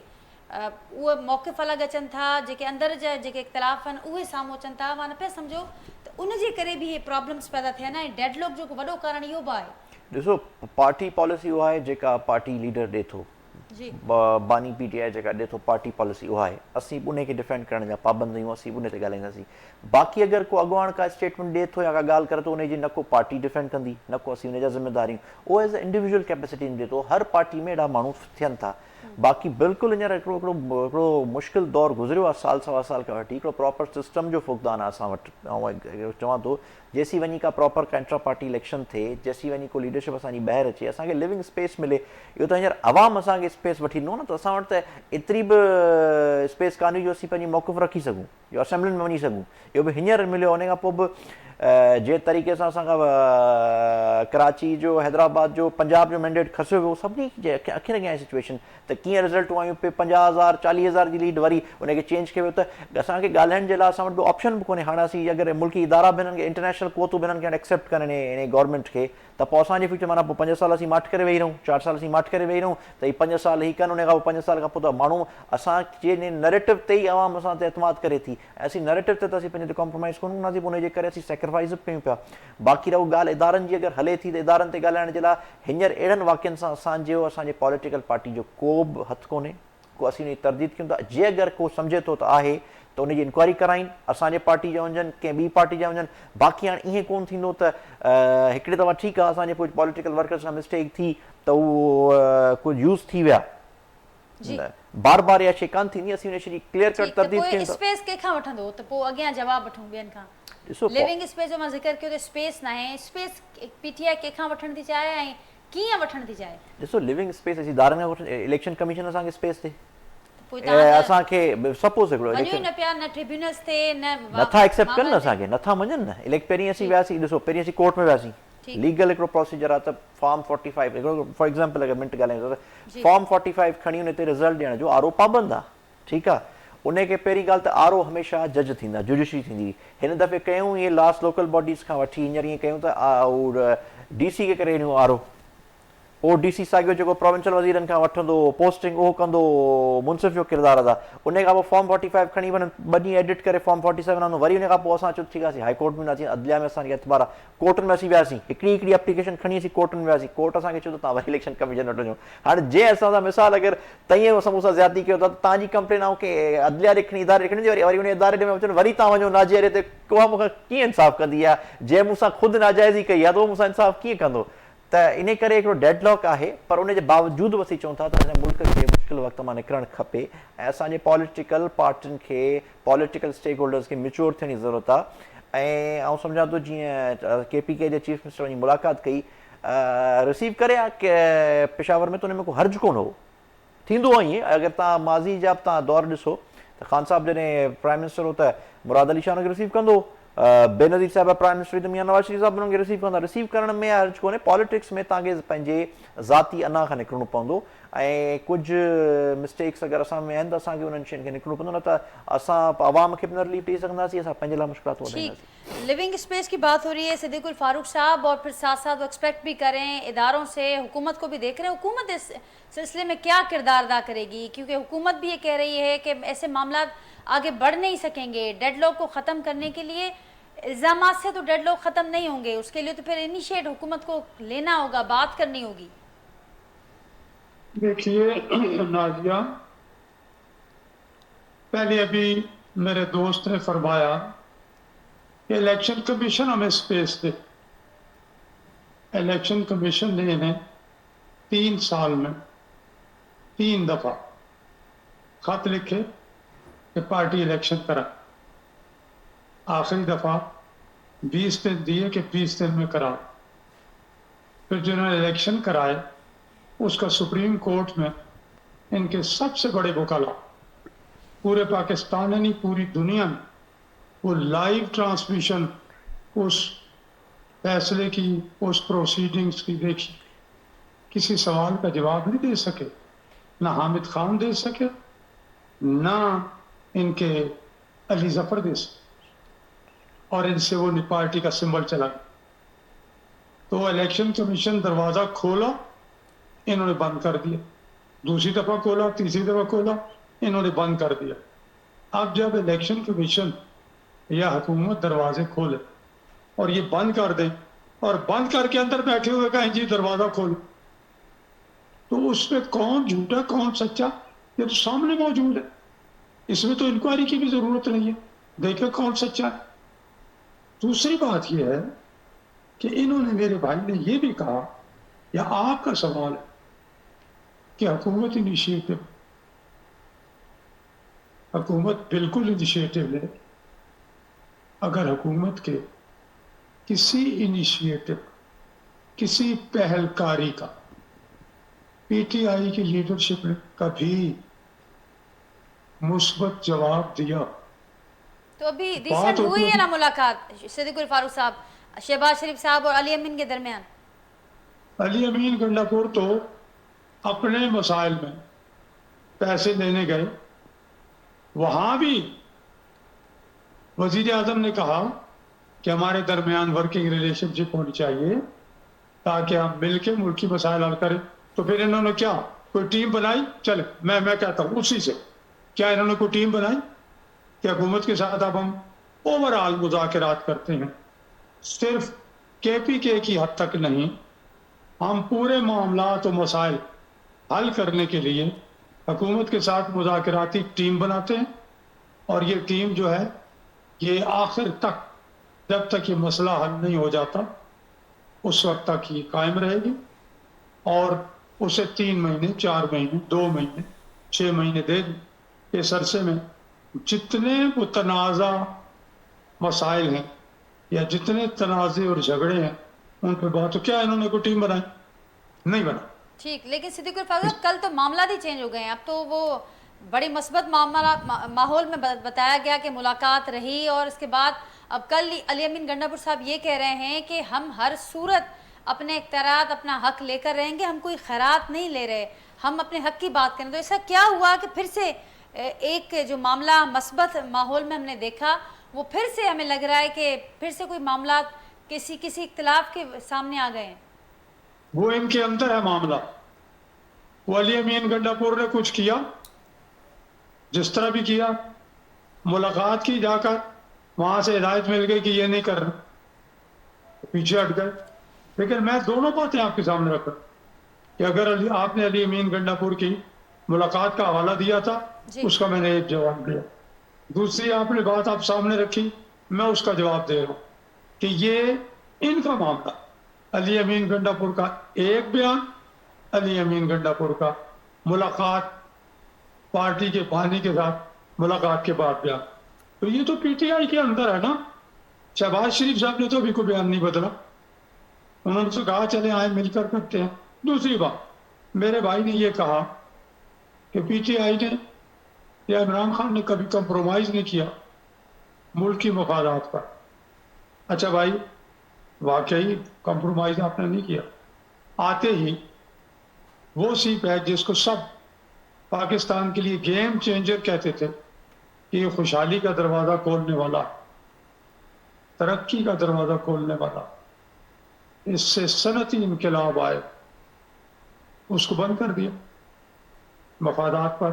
उहे मौक़िफ़ अलॻि अचनि था, जेके अंदरि जा जेके इख़्तिलाफ़ आहिनि उहे साम्हूं अचनि था। मां न पिया सम्झो त उनजे करे बि इहे प्रॉब्लम्स पैदा थिया आहिनि ऐं डेडलॉक जो वॾो कारण इहो बि आहे। ॾिसो पार्टी पॉलिसी उहा आहे जेका पार्टी लीडर ॾिए थो, जी बानी PTI जेका ॾिए थो पार्टी पॉलिसी उहा आहे, असीं बि उन खे डिफेंड करण जा पाबंद आहियूं, असीं बि उन ते ॻाल्हाईंदासीं। बाक़ी अगरि को अॻवान का स्टेटमेंट ॾिए थो या का ॻाल्हि करे थो उनजी न को पार्टी डिफेंड कंदी न को असीं उनजा ज़िम्मेदारियूं, उहो एज़ अ इंडिविजुअल कैपेसिटी ॾिए थो। हर पार्टी में अहिड़ा माण्हू थियनि था। बाक़ी बिल्कुलु हींअर हिकिड़ो मुश्किल दौरु गुज़रियो आहे साल सवा साल खां वठी, हिकिड़ो प्रॉपर सिस्टम जो फुक़दान आहे असां वटि। ऐं चवां थो जेसीं वञी का प्रॉपर कंट्रा पार्टी इलेक्शन थिए, जेसीं वञी को लीडरशिप असांजी ॿाहिरि अचे, असांखे लिविंग स्पेस मिले। इहो त हींअर आवाम असांखे स्पेस वठी ॾिनो न, त असां वटि त एतिरी बि स्पेस कान्हे जो असीं पंहिंजी मौक़िफ़ रखी सघूं, जो असेंबलियुनि में वञी सघूं। इहो बि हींअर मिलियो, उन खां पोइ बि जे तरीक़े सां असांखां कराची जो, हैदराबाद जो, पंजाब जो मैंडेट खसियो वियो, सभिनी जे अखियुनि अॻियां सिचुएशन त कीअं रिज़ल्ट आयूं पे 50,000 40,000 जी लीड वरी उनखे चेंज कयो। त असांखे ॻाल्हाइण जे लाइ असां वटि ऑप्शन बि कोन्हे। हाणे असीं अगरि मुल्की इदारा बि हिननि खे इंटरनेशनल क़ुवतूं बि हिननि खे एक्सेप्ट कनि इन गवर्नमेंट खे, त पोइ असांजे फ्यूचर माना पोइ 5 साल असीं माठ करे वेही रहूं, 4 साल असीं माठ करे वेही रहूं, त ही 5 साल ही कनि, उन खां पोइ 5 साल खां पोइ त माण्हू असांजे नैरेटिव ते ई आवाम असां ते एतमाद करे थी ऐं असीं नैरेटिव ते त असीं पंहिंजे ते कॉम्प्रोमाइज़ कोन कंदासीं, पोइ उनजे करे असीं सेक्रीफाइस बि कयूं पिया। बाक़ी रहो ॻाल्हि इदारनि जी, अगरि हले थी त इदारनि ते ॻाल्हाइण जे लाइ हींअर अहिड़नि वाक़िअनि सां असांजे पॉलिटिकल पार्टी जो को बि हथु कोन्हे, को असीं उनजी तरदीद कयूं था। जे अगरि को सम्झे थो त आहे त उनजी इंक्वायरी कराइनि, असांजे पार्टी जा हुजनि कंहिं ॿी पार्टी जा हुजनि। बाक़ी हाणे ईअं कोन्ह थींदो त हिकिड़े दफ़ा ठीकु आहे असांजे कुझु पॉलिटिकल वर्कर्स सां मिस्टेक थी त उहो कुझु यूज़ थी विया, बार बार इहा शइ कान थींदी। असीं उन शइ जी क्लियर कट तरदीद कयूं था। स्पेस कंहिंखां वठंदो त पोइ अॻियां जवाबु वठूं ॿियनि खां। ॾिसो लिविंग स्पेस जो मां ज़िक्र कयो त स्पेस न आहे, स्पेस PTI कंहिंखां वठण थी चाहे ऐं कीअं वठण थी चाहे। ॾिसो लिविंग स्पेस असीं इदारनि खां वठूं, इलेक्शन कमीशन असांखे स्पेस ॾे, पोइ असांखे सपोज़ हिकिड़ो वञूं न पिया, न ट्रिब्यूनल्स ते नथा एक्सेप्ट कनि न, असांखे नथा मञनि न। पहिरीं असीं वियासीं, ॾिसो पहिरीं असीं कोर्ट में वियासीं, लीगल हिकिड़ो प्रोसीजर आहे त फॉर्म 45 हिकिड़ो फॉर एग्ज़ाम्पल अगरि मिंट ॻाल्हायूं त फॉर्म 45 खणी उन ते रिज़ल्ट ॾियण जो आरो पाबंद आहे, ठीकु आहे। उनखे पहिरीं ॻाल्हि त आरो हमेशह जज थींदा, जुडिशरी थींदी। हिन दफ़े कयूं इहे लास्ट लोकल बॉडीज़ खां वठी हींअर ईअं कयूं त DC खे करे ॾियूं आरो, पोइ DC साॻियो जेको प्रोविंशियल वज़ीरनि खां वठंदो पोस्टिंग उहो कंदो, मुंसिफ़ जो किरदारु अदा। उन खां पोइ फॉर्म 45 खणी वञनि, 2 ॾींहं एडिट करे फॉर्म 47 आनो, वरी उन खां पोइ असां चुप थी वियासीं, हाई कोर्ट में वियासीं, अदलिया में असांखे एतबार आहे, कोर्टनि में असीं वियासीं, हिकिड़ी एप्लीकेशन खणी असीं कोर्टनि में वियासीं, कोर्ट असांखे चयो त तव्हां वरी इलेक्शन कमीशन वटि वञो। हाणे जे असां सां मिसाल अगरि तईं असां मूंसां ज़्यादती कयो था त तव्हांजी कंप्लेन ऐं कंहिं अदलिया ॾे इदारे खणी वरी उन इदारे में अचनि, वरी तव्हां वञो नाजाइज़ ते, उहा मूंखां कीअं इंसाफ़ कंदी आहे? जंहिं मूंसां ख़ुदि नाजाइज़ी कई आहे त उहो मूंसां इंसाफ़ कीअं कंदो? त इन करे हिकिड़ो डेडलॉक आहे, पर उनजे बावजूदि असीं चऊं था त हिन मुल्क खे मुश्किल वक़्त मां निकिरणु खपे ऐं असांजे पॉलिटिकल पार्टियुनि खे, पॉलिटिकल स्टेक होल्डर्स खे मेच्योर थियण जी ज़रूरत आहे। ऐं आउं सम्झां थो जीअं KPK जे चीफ मिनिस्टर वञी मुलाक़ात कई, रिसीव करे की पेशावर में, त उन में को हर्ज कोन हो, थींदो आहे ईअं। अगरि तव्हां माज़ी जा बि तव्हां दौर ॾिसो त ख़ान साहब जॾहिं प्राइम मिनिस्टर हो त मुराद अली शाह हुनखे रिसीव कंदो, बेनज़ीर साहिब प्राइम मिनिस्टर त मियां नवाज़ शरीफ़ साहिब हुननि खे रिसीव कंदा। रिसीव करण में हर्ज कोन्हे, पॉलिटिक्स में तव्हांखे पंहिंजे ज़ाती अना खां निकिरणो पवंदो ऐं कुझु मिस्टेक्स अगरि असां में आहिनि त असांखे उन्हनि शयुनि खे निकिरणो पवंदो, न त असां आवाम खे बि न रिलीफ ॾेई सघंदासीं, असां पंहिंजे लाइ मुश्किलात वधाईंदासीं। लिविंग स्पेस की बात हो रही है, सिद्दीकुल फारूक साहब, और फिर साथ साथ वो एक्सपेक्ट भी करें इदारों से, हुकूमत को भी देख रहे हैं, हुकूमत इस सिलसिले में क्या किरदार अदा करेगी? क्योंकि हुकूमत भी ये कह रही है कि ऐसे मामला आगे बढ़ नहीं सकेंगे, डेडलॉक को ख़त्म करने के लिए इल्ज़ामात से तो डेडलॉक ख़त्म नहीं होंगे, उसके लिए तो फिर इनिशिएट हुकूमत को लेना होगा, बात करनी होगी। देखिए नाजिया, पहले अभी मेरे दोस्त ने फरमाया कि इलेक्शन कमीशन हमें स्पेस दे। इलेक्शन कमीशन ने इन्हें 3 साल में 3 दफा खत लिखे कि पार्टी इलेक्शन करा। आखिरी दफा 20 दिन दिए कि 20 दिन में कराओ। फिर जिन्होंने इलेक्शन कराए उसका सुप्रीम कोर्ट में इनके सबसे बड़े वकाला पूरे पाकिस्तान में नहीं पूरी दुनिया में वो लाइव ट्रांसमिशन उस फैसले की, उस प्रोसीडिंग्स की देखी کسی سوال کا جواب نہیں دے سکے، نہ حامد خان دے سکے، نہ ان کے علی ظفر دے سکے، اور ان سے وہ پارٹی کا سمبل چلا گیا۔ تو الیکشن کمیشن دروازہ کھولا، انہوں نے بند کر دیا، دوسری دفعہ کھولا، تیسری دفعہ کھولا، انہوں نے بند کر دیا۔ اب جب الیکشن کمیشن یا حکومت دروازے کھولے اور یہ بند کر دیں، اور بند کر کے اندر بیٹھے ہوئے کہیں جی دروازہ کھولو، تو اس میں کون جھوٹا کون سچا یہ تو سامنے موجود ہے۔ اس میں تو انکوائری کی بھی ضرورت نہیں ہے، دیکھیں کون سچا ہے۔ دوسری بات یہ ہے کہ انہوں نے، میرے بھائی نے یہ بھی کہا، یا آپ کا سوال ہے کہ حکومت انیشیٹو، حکومت بالکل انیشیٹو لے۔ اگر حکومت کے کسی انیشیٹو، کسی پہل کاری کا پی ٹی آئی کی لیڈرشپ نے کبھی مثبت جواب دیا، تو ابھی بات ریسنٹ ہوتی ہوئی ہے نا ملاقات صدیق الفاروق صاحب، شہباز شریف صاحب اور علی امین کے درمیان؟ علی امین گنڈا پور تو اپنے مسائل میں پیسے لینے گئے، وہاں بھی وزیر اعظم نے کہا کہ ہمارے درمیان ورکنگ ریلیشن شپ ہونی چاہیے تاکہ ہم مل کے ملکی مسائل حل کریں۔ تو پھر انہوں نے کیا کوئی ٹیم بنائی؟ چلے میں کہتا ہوں اسی سے، کیا انہوں نے کوئی ٹیم بنائی کہ حکومت کے ساتھ اب ہم اوور آل مذاکرات کرتے ہیں، صرف کے پی کے کی حد تک نہیں، ہم پورے معاملات و مسائل حل کرنے کے لیے حکومت کے ساتھ مذاکراتی ٹیم بناتے ہیں، اور یہ ٹیم جو ہے یہ آخر تک، جب تک یہ مسئلہ حل نہیں ہو جاتا اس وقت تک یہ قائم رہے گی، اور اسے 3 مہینے 4 مہینے 2 مہینے 6 مہینے دے دیں۔ اس عرصے میں جتنے متنازع مسائل ہیں یا جتنے تنازع اور جھگڑے ہیں ان پہ بات، تو کیا انہوں نے کوئی ٹیم بنائی؟ نہیں بنا۔ ٹھیک، لیکن صدیق الفاروق صاحب کل تو معاملات ہی چینج ہو گئے ہیں، اب تو وہ بڑی مثبت ماحول میں بتایا گیا کہ ملاقات رہی، اور اس کے بعد اب کل علی امین گنڈا پور صاحب یہ کہہ رہے ہیں کہ ہم ہر صورت اپنے اختیارات، اپنا حق لے کر رہیں گے، ہم کوئی خیرات نہیں لے رہے، ہم اپنے حق کی بات کریں۔ تو ایسا کیا ہوا کہ پھر سے ایک جو معاملہ مثبت ماحول میں ہم نے دیکھا، وہ پھر سے ہمیں لگ رہا ہے کہ پھر سے کوئی معاملات کسی اختلاف کے سامنے آ گئے ہیں؟ وہ ان کے اندر ہے معاملہ۔ وہ علی امین گنڈا پور نے کچھ کیا، جس طرح بھی کیا، ملاقات کی جا کر، وہاں سے ہدایت مل گئی کہ یہ نہیں کر رہے، پیچھے ہٹ گئے۔ لیکن میں دونوں باتیں آپ کے سامنے رکھ رہا کہ اگر آپ نے علی امین گنڈا پور کی ملاقات کا حوالہ دیا تھا، اس کا میں نے ایک جواب دیا، دوسری آپ نے بات آپ سامنے رکھی، میں اس کا جواب دے رہا ہوں کہ یہ ان کا معاملہ، علی امین گنڈا پور کا ایک بیان، علی امین گنڈا پور کا ملاقات پارٹی کے بانی کے ساتھ ملاقات کے بعد بیان، تو یہ تو پی ٹی آئی کے اندر ہے نا۔ شہباز شریف صاحب نے تو ابھی کوئی بیان نہیں بدلا، انہوں نے تو کہا چلے آئے مل کر کرتے ہیں۔ دوسری بات، میرے بھائی نے یہ کہا کہ پی ٹی آئی نے یا عمران خان نے کبھی کمپرومائز نہیں کیا ملکی مفادات پر۔ اچھا بھائی، واقعی کمپرومائز آپ نے نہیں کیا۔ آتے ہی وہ سی پیک جس کو سب پاکستان کے لیے گیم چینجر کہتے تھے کہ یہ خوشحالی کا دروازہ کھولنے والا، ترقی کا دروازہ کھولنے والا، اس سے صنعتی انقلاب آئے، اس کو بند کر دیا، مفادات پر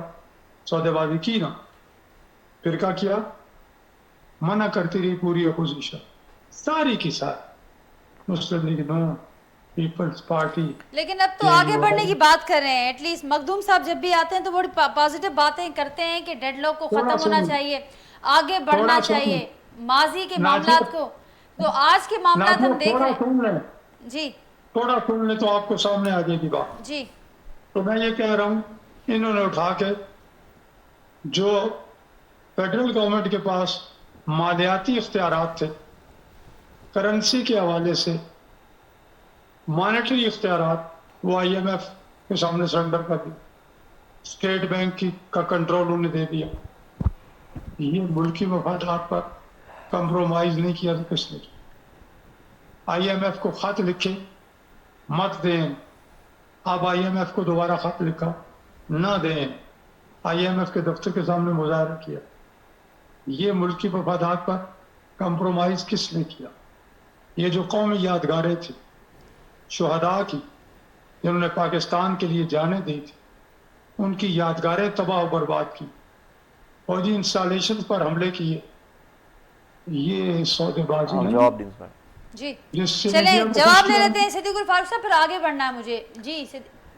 سودے بازی کی نا۔ پھر کیا کیا؟ منع کرتی رہی پوری اپوزیشن، ساری کی ساری، مسلم لیگ نون، پیپلز پارٹی۔ لیکن اب تو آگے بڑھنے کی بات کر رہے ہیں، ایٹ لیسٹ مخدوم صاحب جب بھی آتے ہیں تو بڑی پازیٹیو باتیں کرتے ہیں کہ ڈیڈ لاک کو ختم ہونا چاہیے، آگے بڑھنا چاہیے، ماضی کے معاملات کو۔ تو آج کے معاملات ہم دیکھ رہے ہیں۔ جی تھوڑا سن لیں تو آپ کو سامنے آ جائے گی بات۔ جی، تو میں یہ کہہ رہا ہوں، انہوں نے اٹھا کے جو فیڈرل گورنمنٹ کے پاس مالیاتی اختیارات تھے، کرنسی کے حوالے سے مانیٹری اختیارات، وہ آئی ایم ایف کے سامنے سرنڈر کر دی، اسٹیٹ بینک کا کنٹرول انہیں دے دیا۔ یہ ملکی مفادات پر کمپرومائز نہیں کیا تو کس نے کیا؟ آئی ایم ایف کو خط لکھے، مت دیں अब IMF को दोबारा खत लिखा, न दें। IMF के दफ्तर के सामने मुजाहरा किया। ये मुल्क की मफादात पर कंप्रोमाइज किसने किया? ये जो कौमी यादगारें थी शुहदा की, जिन्होंने पाकिस्तान के लिए जानें दी थी, उनकी यादगारें तबाह बर्बाद की, फौजी इंस्टॉलेशन पर हमले किए। ये सौदेबाजी नहीं जवाब दीजिए मैडम। जी जिससे चले इंडिया को जवाब कुछ ले किया। लेते हैं सिद्दीकुल फारूक साहब, फिर आगे बढ़ना है मुझे। जी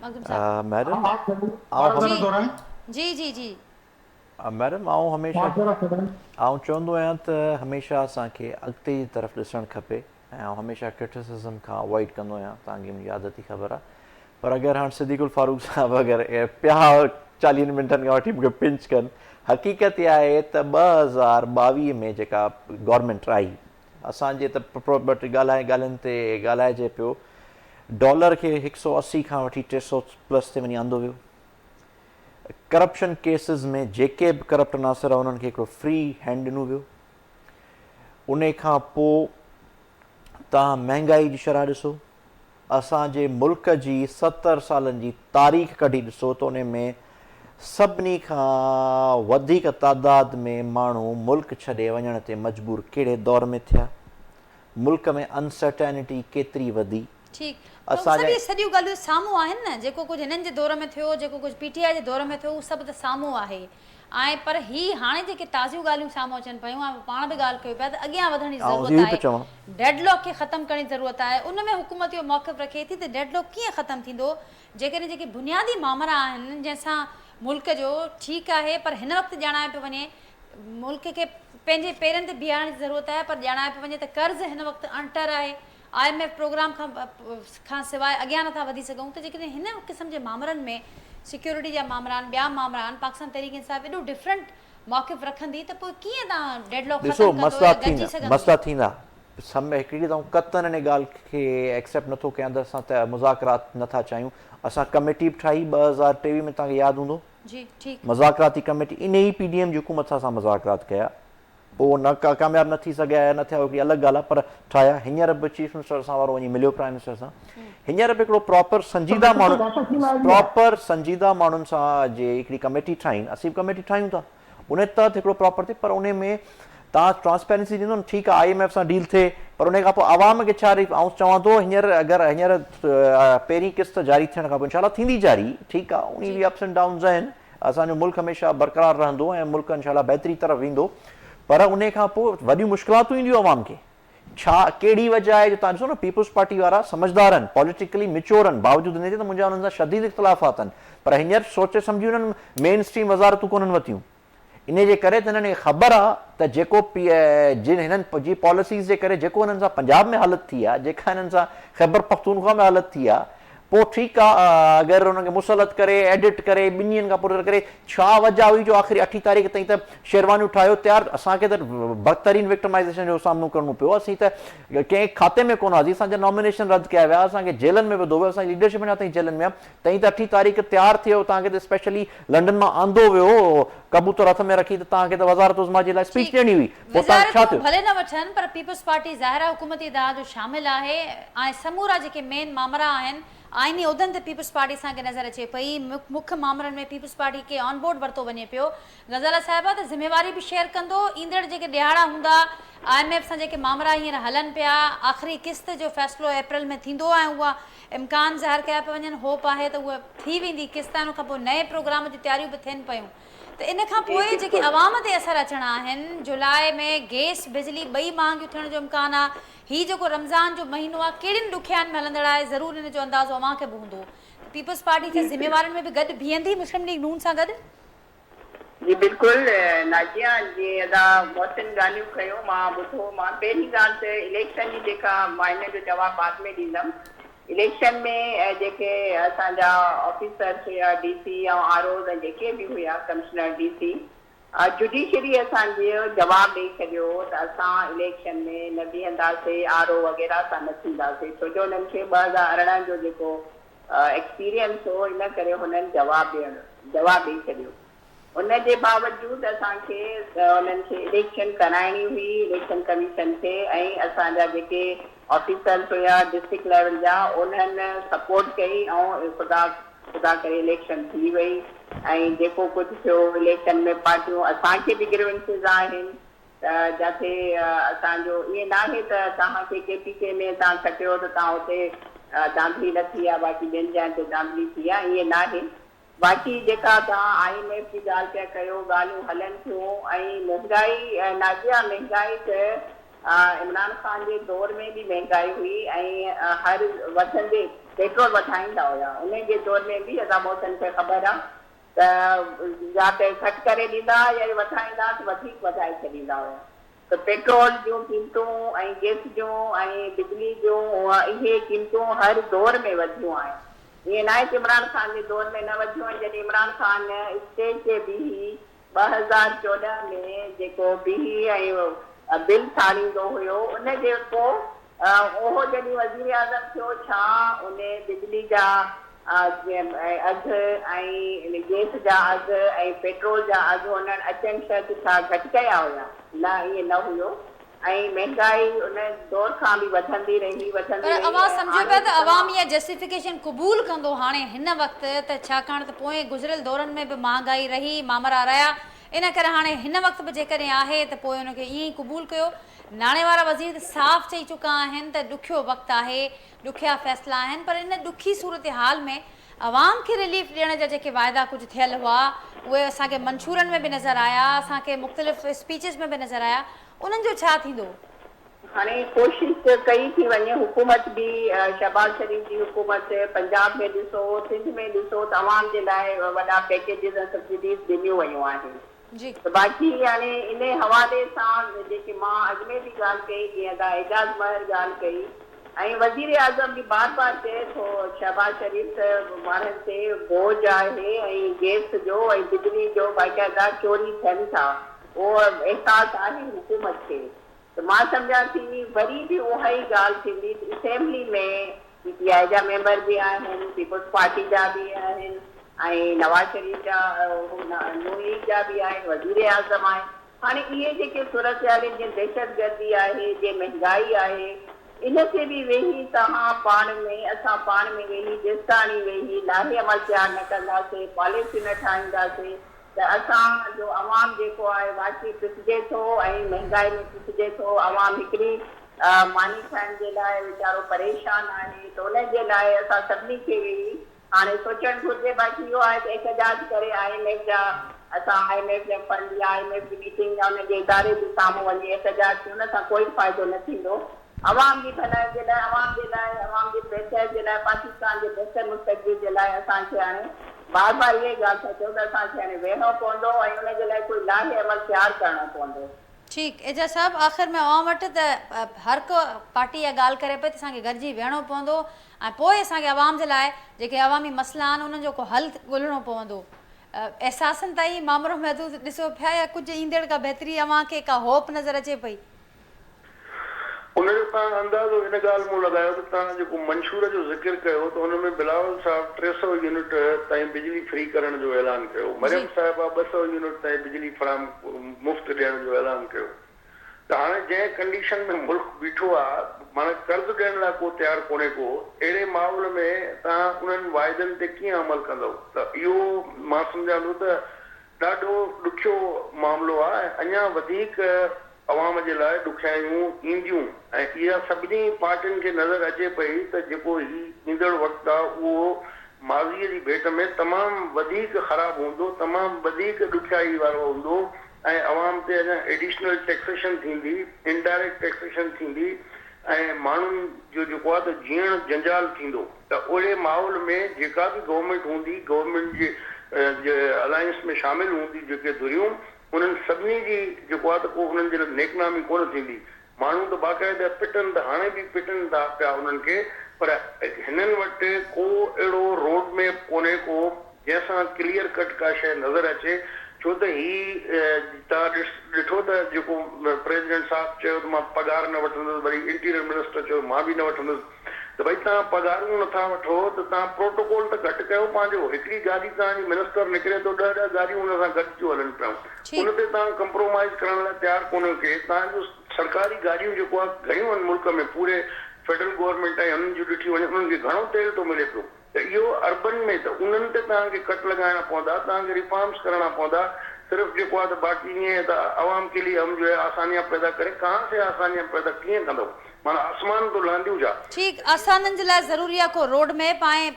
मखदूम साहब। मैडम आप जरा दोहराएं। जी जी जी मैडम आऊं हमेशा आप जरा दोहराएं। आऊं चवंदो आहियां त हमेशह असांखे अॻिते जी तरफ़ ॾिसणु खपे ऐं आउं हमेशह क्रिटिसिज़म खां अवॉइड कंदो आहियां, तव्हांखे मुंहिंजी आदत ई ख़बर आहे। पर अगरि हाणे सिद्दीकुल फारूक साहब अगरि पिया 40 मिंटनि खां वठी मूंखे पिंच कनि, हक़ीक़त इहा आहे त 2022 में जेका गवर्नमेंट आई, असांजे त ॿ टे ॻाल्हियुनि ते ॻाल्हाइजे पियो, डॉलर खे 180 खां वठी 300 प्लस ते वञी आंदो वियो। करप्शन केसिस में जेके बि करप्ट नासिर आहे उन्हनि खे हिकिड़ो फ्री हैंड ॾिनो वियो। उन खां पोइ तव्हां महांगाई जी शरह ॾिसो, असांजे मुल्क जी 70 सालनि जी तारीख़ कढी ॾिसो त उन में सभिनी खां वधीक तादाद में माण्हू मुल्क छॾे वञण ते मजबूर कहिड़े दौर में थिया, मुल्क में अनसर्टेनिटी केतिरी वधी। ठीकु, असांजे इहे सॼियूं ॻाल्हियूं साम्हूं आहिनि न, जेको कुझु हिननि जे दौर में थियो, जेको कुझु PTI जे दौर में थियो, उहो सभु त साम्हूं आहे। ऐं पर ही हाणे जेके ताज़ियूं ॻाल्हियूं साम्हूं अचनि पियूं, ऐं पाण बि ॻाल्हि कयो पिया त अॻियां वधण जी ज़रूरत आहे, डेडलॉक खे ख़तमु करण जी ज़रूरत आहे। उन में हुकूमत इहो मौक़िफ़ रखे थी त डेडलॉक कीअं ख़तमु थींदो, जेकॾहिं जेके बुनियादी मामला आहिनि जंहिंसां मुल्क जो ठीकु आहे, पर हिन वक़्तु ॼाणाए पियो वञे मुल्क खे पंहिंजे पेरनि ते बीहारण जी ज़रूरत आहे, पर ॼाणाए पियो वञे त कर्ज़ हिन वक़्तु अंटर आहे, IMF प्रोग्राम खां सवाइ अॻियां नथा वधी सघूं। त जेकॾहिं हिन क़िस्म जे मामलनि में सिक्योरिटी जा मामला आहिनि, ॿिया मामला आहिनि, पाकिस्तान तहरीक इंसाफ़ एॾो डिफरेंट मौक़िफ़ रखंदी त पोइ कीअं तव्हां डेडलॉक ॾिसो ख़तमु कंदो या गॾिजी सघंदो? मसइला थींदा हिकिड़ी त कतन इन ॻाल्हि खे एक्सेप्ट नथो कयां त असां त मुज़ाकरात नथा चाहियूं। असां कमेटी बि ठाही 2023 में, तव्हांखे यादि हूंदो, जी ठीकु, मुज़ाकराती कमेटी, इन ई PDM जी हुकूमत सां असां मुज़ाकरात कया, पोइ न कामयाबु न थी सघिया या न थिया, हिकिड़ी अलॻि ॻाल्हि आहे, पर ठाहिया। हींअर बि चीफ मिनिस्टर सां वारो वञी मिलियो प्राइम मिनिस्टर सां। हींअर बि हिकिड़ो प्रॉपर संजीदा माण्हुनि सां जे हिकिड़ी कमेटी ठाहिनि, असीं बि कमेटी ठाहियूं था, उन तहत हिकिड़ो प्रॉपर थिए, पर उन में तव्हां ट्रांसपेरेंसी ॾींदो न, ठीकु आहे IMF सां डील थिए, पर उन खां पोइ आवाम खे छा आउं चवां थो हींअर अगरि पहिरीं किस्त जारी थियण खां पोइ इंशाल्लाह थींदी जारी, ठीकु आहे, उन बि अप्स एंड डाउन्स आहिनि, असांजो मुल्क हमेशह बरक़रार रहंदो ऐं मुल्क इंशाल्लाह बहितरी तरफ़ वेंदो, पर उन खां पोइ वॾियूं मुश्किलातूं ईंदियूं आवाम खे। छा कहिड़ी वजह आहे जो तव्हां ॾिसो न, पीपुल्स पार्टी वारा समझदार आहिनि, पॉलिटिकली मिच्योर आहिनि, बावजूदि हिन जे त मुंहिंजा उन्हनि सां शदीद इख़्तिलाफ़ात आहिनि, पर हींअर सोचे सम्झी उन्हनि मेन स्ट्रीम वज़ारतूं कोन्हनि वरितियूं। इन जे करे त हिननि खे ख़बर आहे त जेको जिन हिननि जी पॉलिसीज़ जे करे जेको हिननि सां पंजाब में हालत थी आहे, जेका हिननि सां ख़ैबर पख्तूनख्वा में हालत थी आहे, पोइ ठीकु आहे, अगरि हुनखे मुसलत करे एडिट करे 2 ॾींहंनि खां पोइ करे छा वजह हुई जो आख़िरी 8 तारीख़ ताईं त शेरवानियूं ठाहियो तयारु, असांखे त बदतरीन विक्टिमाइज़ेशन जो सामनो करिणो पियो, असीं त कंहिं खाते में कोन हुआसीं, असांजा नॉमिनेशन रद्द कया विया, असांखे जेलनि में विधो वियो, असांजी लीडरशिप अञा ताईं जेलनि में आहे, तईं त 8 तारीख़ तयारु थियो, तव्हांखे त स्पेशली लंडन मां आंदो वियो, कबूतर हथ में रखी, त तव्हांखे त वज़ारत उज़्मा जे लाइ स्पीच ॾियणी हुई, पोइ तव्हां छा थियो? भले न वठनि, पर पीपल्स पार्टी ज़ाहिर हुकूमती इदारा जो शामिल आहे, ऐं समूरा जेके मेन मामला आहिनि आइनी उहदनि ते पीपल्स पार्टी असांखे नज़र अचे पई, मुख्य मामलनि में पीपल्स पार्टी खे ऑन बोर्ड वरितो वञे पियो। गज़ाला साहिबा त ज़िम्मेवारी बि शेयर कंदो, ईंदड़ जेके ॾियारा हूंदा, IMF सां जेके मामला हींअर हलनि पिया, आख़िरी किस्त जो फ़ैसिलो अप्रैल में थींदो ऐं उहा इम्कान ज़ाहिर कया पिया वञनि, होप आहे त उहा थी वेंदी किस्त, उन खां पोइ नए प्रोग्राम जी तयारियूं बि थियनि पियूं। त इन खां पोइ जेके अवाम ते असरु अचणा आहिनि, जुलाई में गैस बिजली ॿई महांगियूं थियण जो इम्कानु आहे, हीउ जेको रमज़ान जो महीनो आहे कहिड़ियुनि ॾुखियाईनि में हलंदड़ आहे, ज़रूरु हिन जो अंदाज़ो अव्हां खे बि हूंदो। पीपल्स पार्टी खे ज़िम्मेवारनि में बि गॾु बीहंदी मुस्लिम लीग नून सां गॾु? जी बिल्कुलु नाज़िया, जीअं तव्हां मोहसिन ॻाल्हियूं कयो, मां ॿुधो, मां पहिरीं ॻाल्हि त इलेक्शन जी जेका मां हिन जो जवाबु बाद में ॾींदमि। इलेक्शन में जेके असांजा ऑफिसर्स हुया, DC ऐं ROs ऐं जेके बि हुया कमिश्नर DC, जुडिशरी असांजो जवाबु ॾेई छॾियो त असां इलेक्शन में न बीहंदासीं, RO वग़ैरह सां न थींदासीं, छो जो हुननि खे 2018 जो जेको एक्सपीरियंस हो, इन करे हुननि जवाबु ॾेई छॾियो। उन जे बावजूदि असांखे उन्हनि खे इलेक्शन कराइणी हुई, इलेक्शन कमीशन खे, ऐं असांजा जेके ऑफिसर्स हुया डिस्ट्रिक्ट लेवल जा, उन्हनि सपोर्ट कई ऐं ख़ुदा करे इलेक्शन थी वई। ऐं जेको कुझु थियो इलेक्शन में पार्टियूं असांखे बि ग्रीवेंसिस आहिनि, त जिथे असांजो ईअं न आहे त तव्हांखे KPK में तव्हां खटियो त तव्हां हुते दांधली न थी आहे, बाक़ी ॿियनि जॻहनि ते दांधली थी आहे, ईअं न आहे। बाक़ी जेका तव्हां IMF जी ॻाल्हि पिया कयो, ॻाल्हियूं हलनि थियूं। ऐं महांगाई, नाज़िया महंगाई त इमरान ख़ान जे दौर में बि महांगाई हुई ऐं हर वधंदे पेट्रोल वधाईंदा हुया, उन जे दौर में बि असां मौसम खे ख़बर आहे त या त घटि करे ॾींदा या वधाईंदा त वधीक वधाए छॾींदा हुया। त पेट्रोल जूं कीमतूं ऐं गैस जूं ऐं बिजली जूं इहे कीमतूं हर दौर में वधियूं आहिनि। ईअं न आहे की इमरान ख़ान जे दौर में न वधियूं आहिनि। जॾहिं इमरान ख़ान स्टेज ते बीही 2014 में जेको बीही ऐं बिल ठाहींदो हुयो, उन जे पोइ उहो जॾहिं वज़ीर आज़म थियो, छा उन बिजली जा अघु ऐं गैस जा अघु ऐं पेट्रोल जा अघु उन्हनि अचनि शर्त छा घटि कया हुया? न, ईअं न हुयो। ऐं महांगाई उन दौर खां बि वधंदी रही पर अवां सम्झो पिया त अवाम इहा जस्टिफिकेशन क़बूल कंदो हाणे हिन वक़्तु त, छाकाणि त पोइ गुज़िरियल दौरनि में बि महांगाई रही, मामरा रहिया, इन करे हाणे हिन वक़्तु बि जेकॾहिं आहे त पोइ उनखे ईअं ई क़बूल कयो। नाणे वारा वज़ीर साफ़ चई चुका आहिनि त ॾुखियो वक़्तु आहे, ॾुखिया फ़ैसिला आहिनि, पर इन ॾुखी सूरत हाल में अवाम खे रिलीफ ॾियण जा जेके वाइदा कुझु थियल हुआ उहे असांखे मंशूरनि में बि नज़र आया, असांखे मुख़्तलिफ़ स्पीचिस में बि नज़र आया, उन्हनि जो छा थींदो? हाणे कोशिश कई थी वञे, हुकूमत बि शहबाज शरीफ़ जी हुकूमत पंजाब में ॾिसो, सिंध में ॾिसो त अवाम जे लाइ वॾा पैकेजिस ऐं सब्सिडीज़ ॾिनियूं वयूं आहिनि। त बाक़ी हाणे इन हवाले सां जेके मां अॻु में बि ॻाल्हि कई, जीअं त एजाज़ महर ॻाल्हि कई, ऐं वज़ीर आज़म बि बार बार चए थो शहबाज शरीफ़ माण्हुनि ते बोझ आहे ऐं गैस जो ऐं बिजली जो बाक़ाइदा चोरी थियनि था, उहो अहसासु आहे हुकूमत खे। त मां सम्झां थी वरी बि उहा ई ॻाल्हि थींदी। असेंबली में PTI जा मेंबर बि आहिनि, पीपुल्स पार्टी जा बि आहिनि ऐं नवाज़ शरीफ़ जा नून लीग जा बि आहिनि, वज़ीर आज़म आहिनि। हाणे इहे जेके सूरत हाल जीअं दहशतगर्दी आहे, जीअं महांगाई आहे, इन ते बि वेही तव्हां पाण में असां पाण में वेही जेसिताणी वेही लाहे अमल तयारु न कंदासीं, पॉलिसी न ठाहींदासीं, त असांजो अवाम जेको आहे वाक़ई पिसजे थो ऐं महांगाई में पिसजे थो। अवाम हिकिड़ी मानी खाइण जे लाइ वीचारो परेशान आहे। त उन जे लाइ असां सभिनी खे वेही हाणे सोचणु घुरिजे। बाक़ी इहो आहे त एहतजाज करे IMF जा असां IMF जा फंड या IMF जी मीटिंग या उनजे इदारे जे साम्हूं वञी एहतजाज कयूं, उन सां कोई फ़ाइदो न थींदो। अवाम जी भलाई जे लाइ, अवाम जे बहितर जे लाइ, पाकिस्तान जे बहितर मुस्तक़बिल जे लाइ असांखे हाणे बार बार इहे ॻाल्हि था चऊं त असांखे हाणे वेहणो पवंदो ऐं उनजे लाइ कोई लाहे अमल तयारु करणो पवंदो। ठीकु, एजाज़ साहब, आख़िर में अवां वटि त हर को पार्टी इहा ॻाल्हि करे पई त असांखे गॾिजी वेहणो पवंदो ऐं पोइ असांखे अवाम जे लाइ जेके अवामी मसइला आहिनि उन्हनि जो को हल ॻोल्हणो पवंदो। एहसासनि ताईं मामिरो महदूद ॾिसो पिया या कुझु ईंदड़ का बहितरी अव्हांखे का होप नज़र अचे पई? उनजो तव्हां अंदाज़ो इन ॻाल्हि मूं लॻायो त तव्हां जेको मंशूर जो ज़िक्र कयो त हुन में बिलावल साहिब 300 यूनिट ताईं बिजली फ्री करण जो ऐलान कयो, मरियम साहिबा 200 यूनिट ताईं बिजली फराहम मुफ़्त ॾियण जो ऐलान कयो। त हाणे जंहिं कंडीशन में मुल्क बीठो आहे, माना कर्ज़ ॾियण लाइ को तयारु कोन्हे को, अहिड़े माहौल में तव्हां उन्हनि वाइदनि ते कीअं अमल कंदव? त इहो मां सम्झां थो त ॾाढो ॾुखियो मामिलो आहे। अञा वधीक अवाम जे लाइ ॾुखियाइयूं ईंदियूं ऐं इहा सभिनी पार्टियुनि खे नज़र अचे पई त जेको ही ईंदड़ वक़्तु आहे उहो माज़ीअ जी भेट में तमामु वधीक ख़राबु हूंदो, तमामु वधीक ॾुखियाई वारो हूंदो ऐं अवाम ते अञा एडिशनल टैक्सेशन थींदी, इनडायरेक्ट टैक्सेशन थींदी ऐं माण्हुनि जो जेको आहे त जीअण जंजाल थींदो। त ओड़े माहौल में जेका बि गवर्नमेंट हूंदी, गवर्नमेंट जे अलायंस में शामिलु हूंदी जेके धुरियूं, उन्हनि सभिनी जी जेको आहे त को हुननि जे लाइ नेकनामी कोन थींदी। माण्हू त बाक़ाइदा पिटनि था, हाणे बि पिटनि था पिया उन्हनि खे, पर हिननि वटि को अहिड़ो रोड मैप कोन्हे को जंहिंसां क्लियर कट का शइ नज़र अचे। छो त ही तव्हां ॾिठो त जेको प्रेसिडेंट साहिबु चयो त मां पघार न वठंदुसि, वरी इंटीरियर मिनिस्टर चयो मां बि न वठंदुसि। त भई तव्हां पघारूं नथा वठो त तव्हां प्रोटोकॉल त घटि कयो पंहिंजो। हिकिड़ी गाॾी तव्हांजी मिनिस्टर निकिरे थो, 10 गाॾियूं हुन सां गॾु थियूं हलनि पियूं, उन ते तव्हां कंप्रोमाइज़ करण लाइ तयारु कोन्हे के। तव्हांजो सरकारी गाॾियूं जेको आहे घणियूं आहिनि मुल्क में, पूरे फेडरल गवर्नमेंट ऐं हुननि जूं ॾिठी वञे उन्हनि खे घणो तेल थो मिले पियो त इहो अर्बन में त उन्हनि ते तव्हांखे कट लॻाइणा पवंदा तव्हांखे रिफॉर्म्स करणा पवंदा सिर्फ़ जेको आहे त बाक़ी ईअं त आवाम के लिए हम जो है आसानियां पैदा करे कहाँ से आसानियां पैदा कीअं कंदो माना आसमान तो लहंदियूं छा ठीक असाननि जे लाइ ज़रूरी आहे को रोड मैप ऐं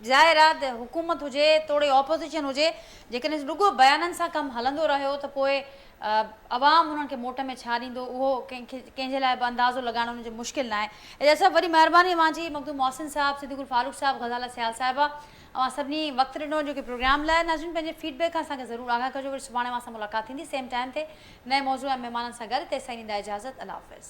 ज़ाहिर आहे त हुकूमत हुजे थोरी ऑपोज़िशन हुजे जेकॾहिं रुॻो बयाननि सां कमु हलंदो रहियो त पोइ अवाम हुननि खे मोट में छा ॾींदो उहो कंहिंजे लाइ बि अंदाज़ो लॻाइणु हुनजो मुश्किल न आहे एॾा सभु वरी महिरबानी मुंहिंजी मखदूम मोहसिन साहिबु सिद्दीकुल फारूक साहिबु ग़ज़ाला सियाल साहिबा ऐं सभिनी वक़्तु ॾिनो जेके प्रोग्राम लाइ नाज़रीन पंहिंजे फीडबैक खां असांखे ज़रूरु आगाह कजो वरी सुभाणे मां सां मुलाक़ात थींदी सेम टाइम ते नए मौज़ू ऐं महिमाननि सां गॾु तेसिताईं ॾींदा इजाज़त अल्लाह हाफ़िज़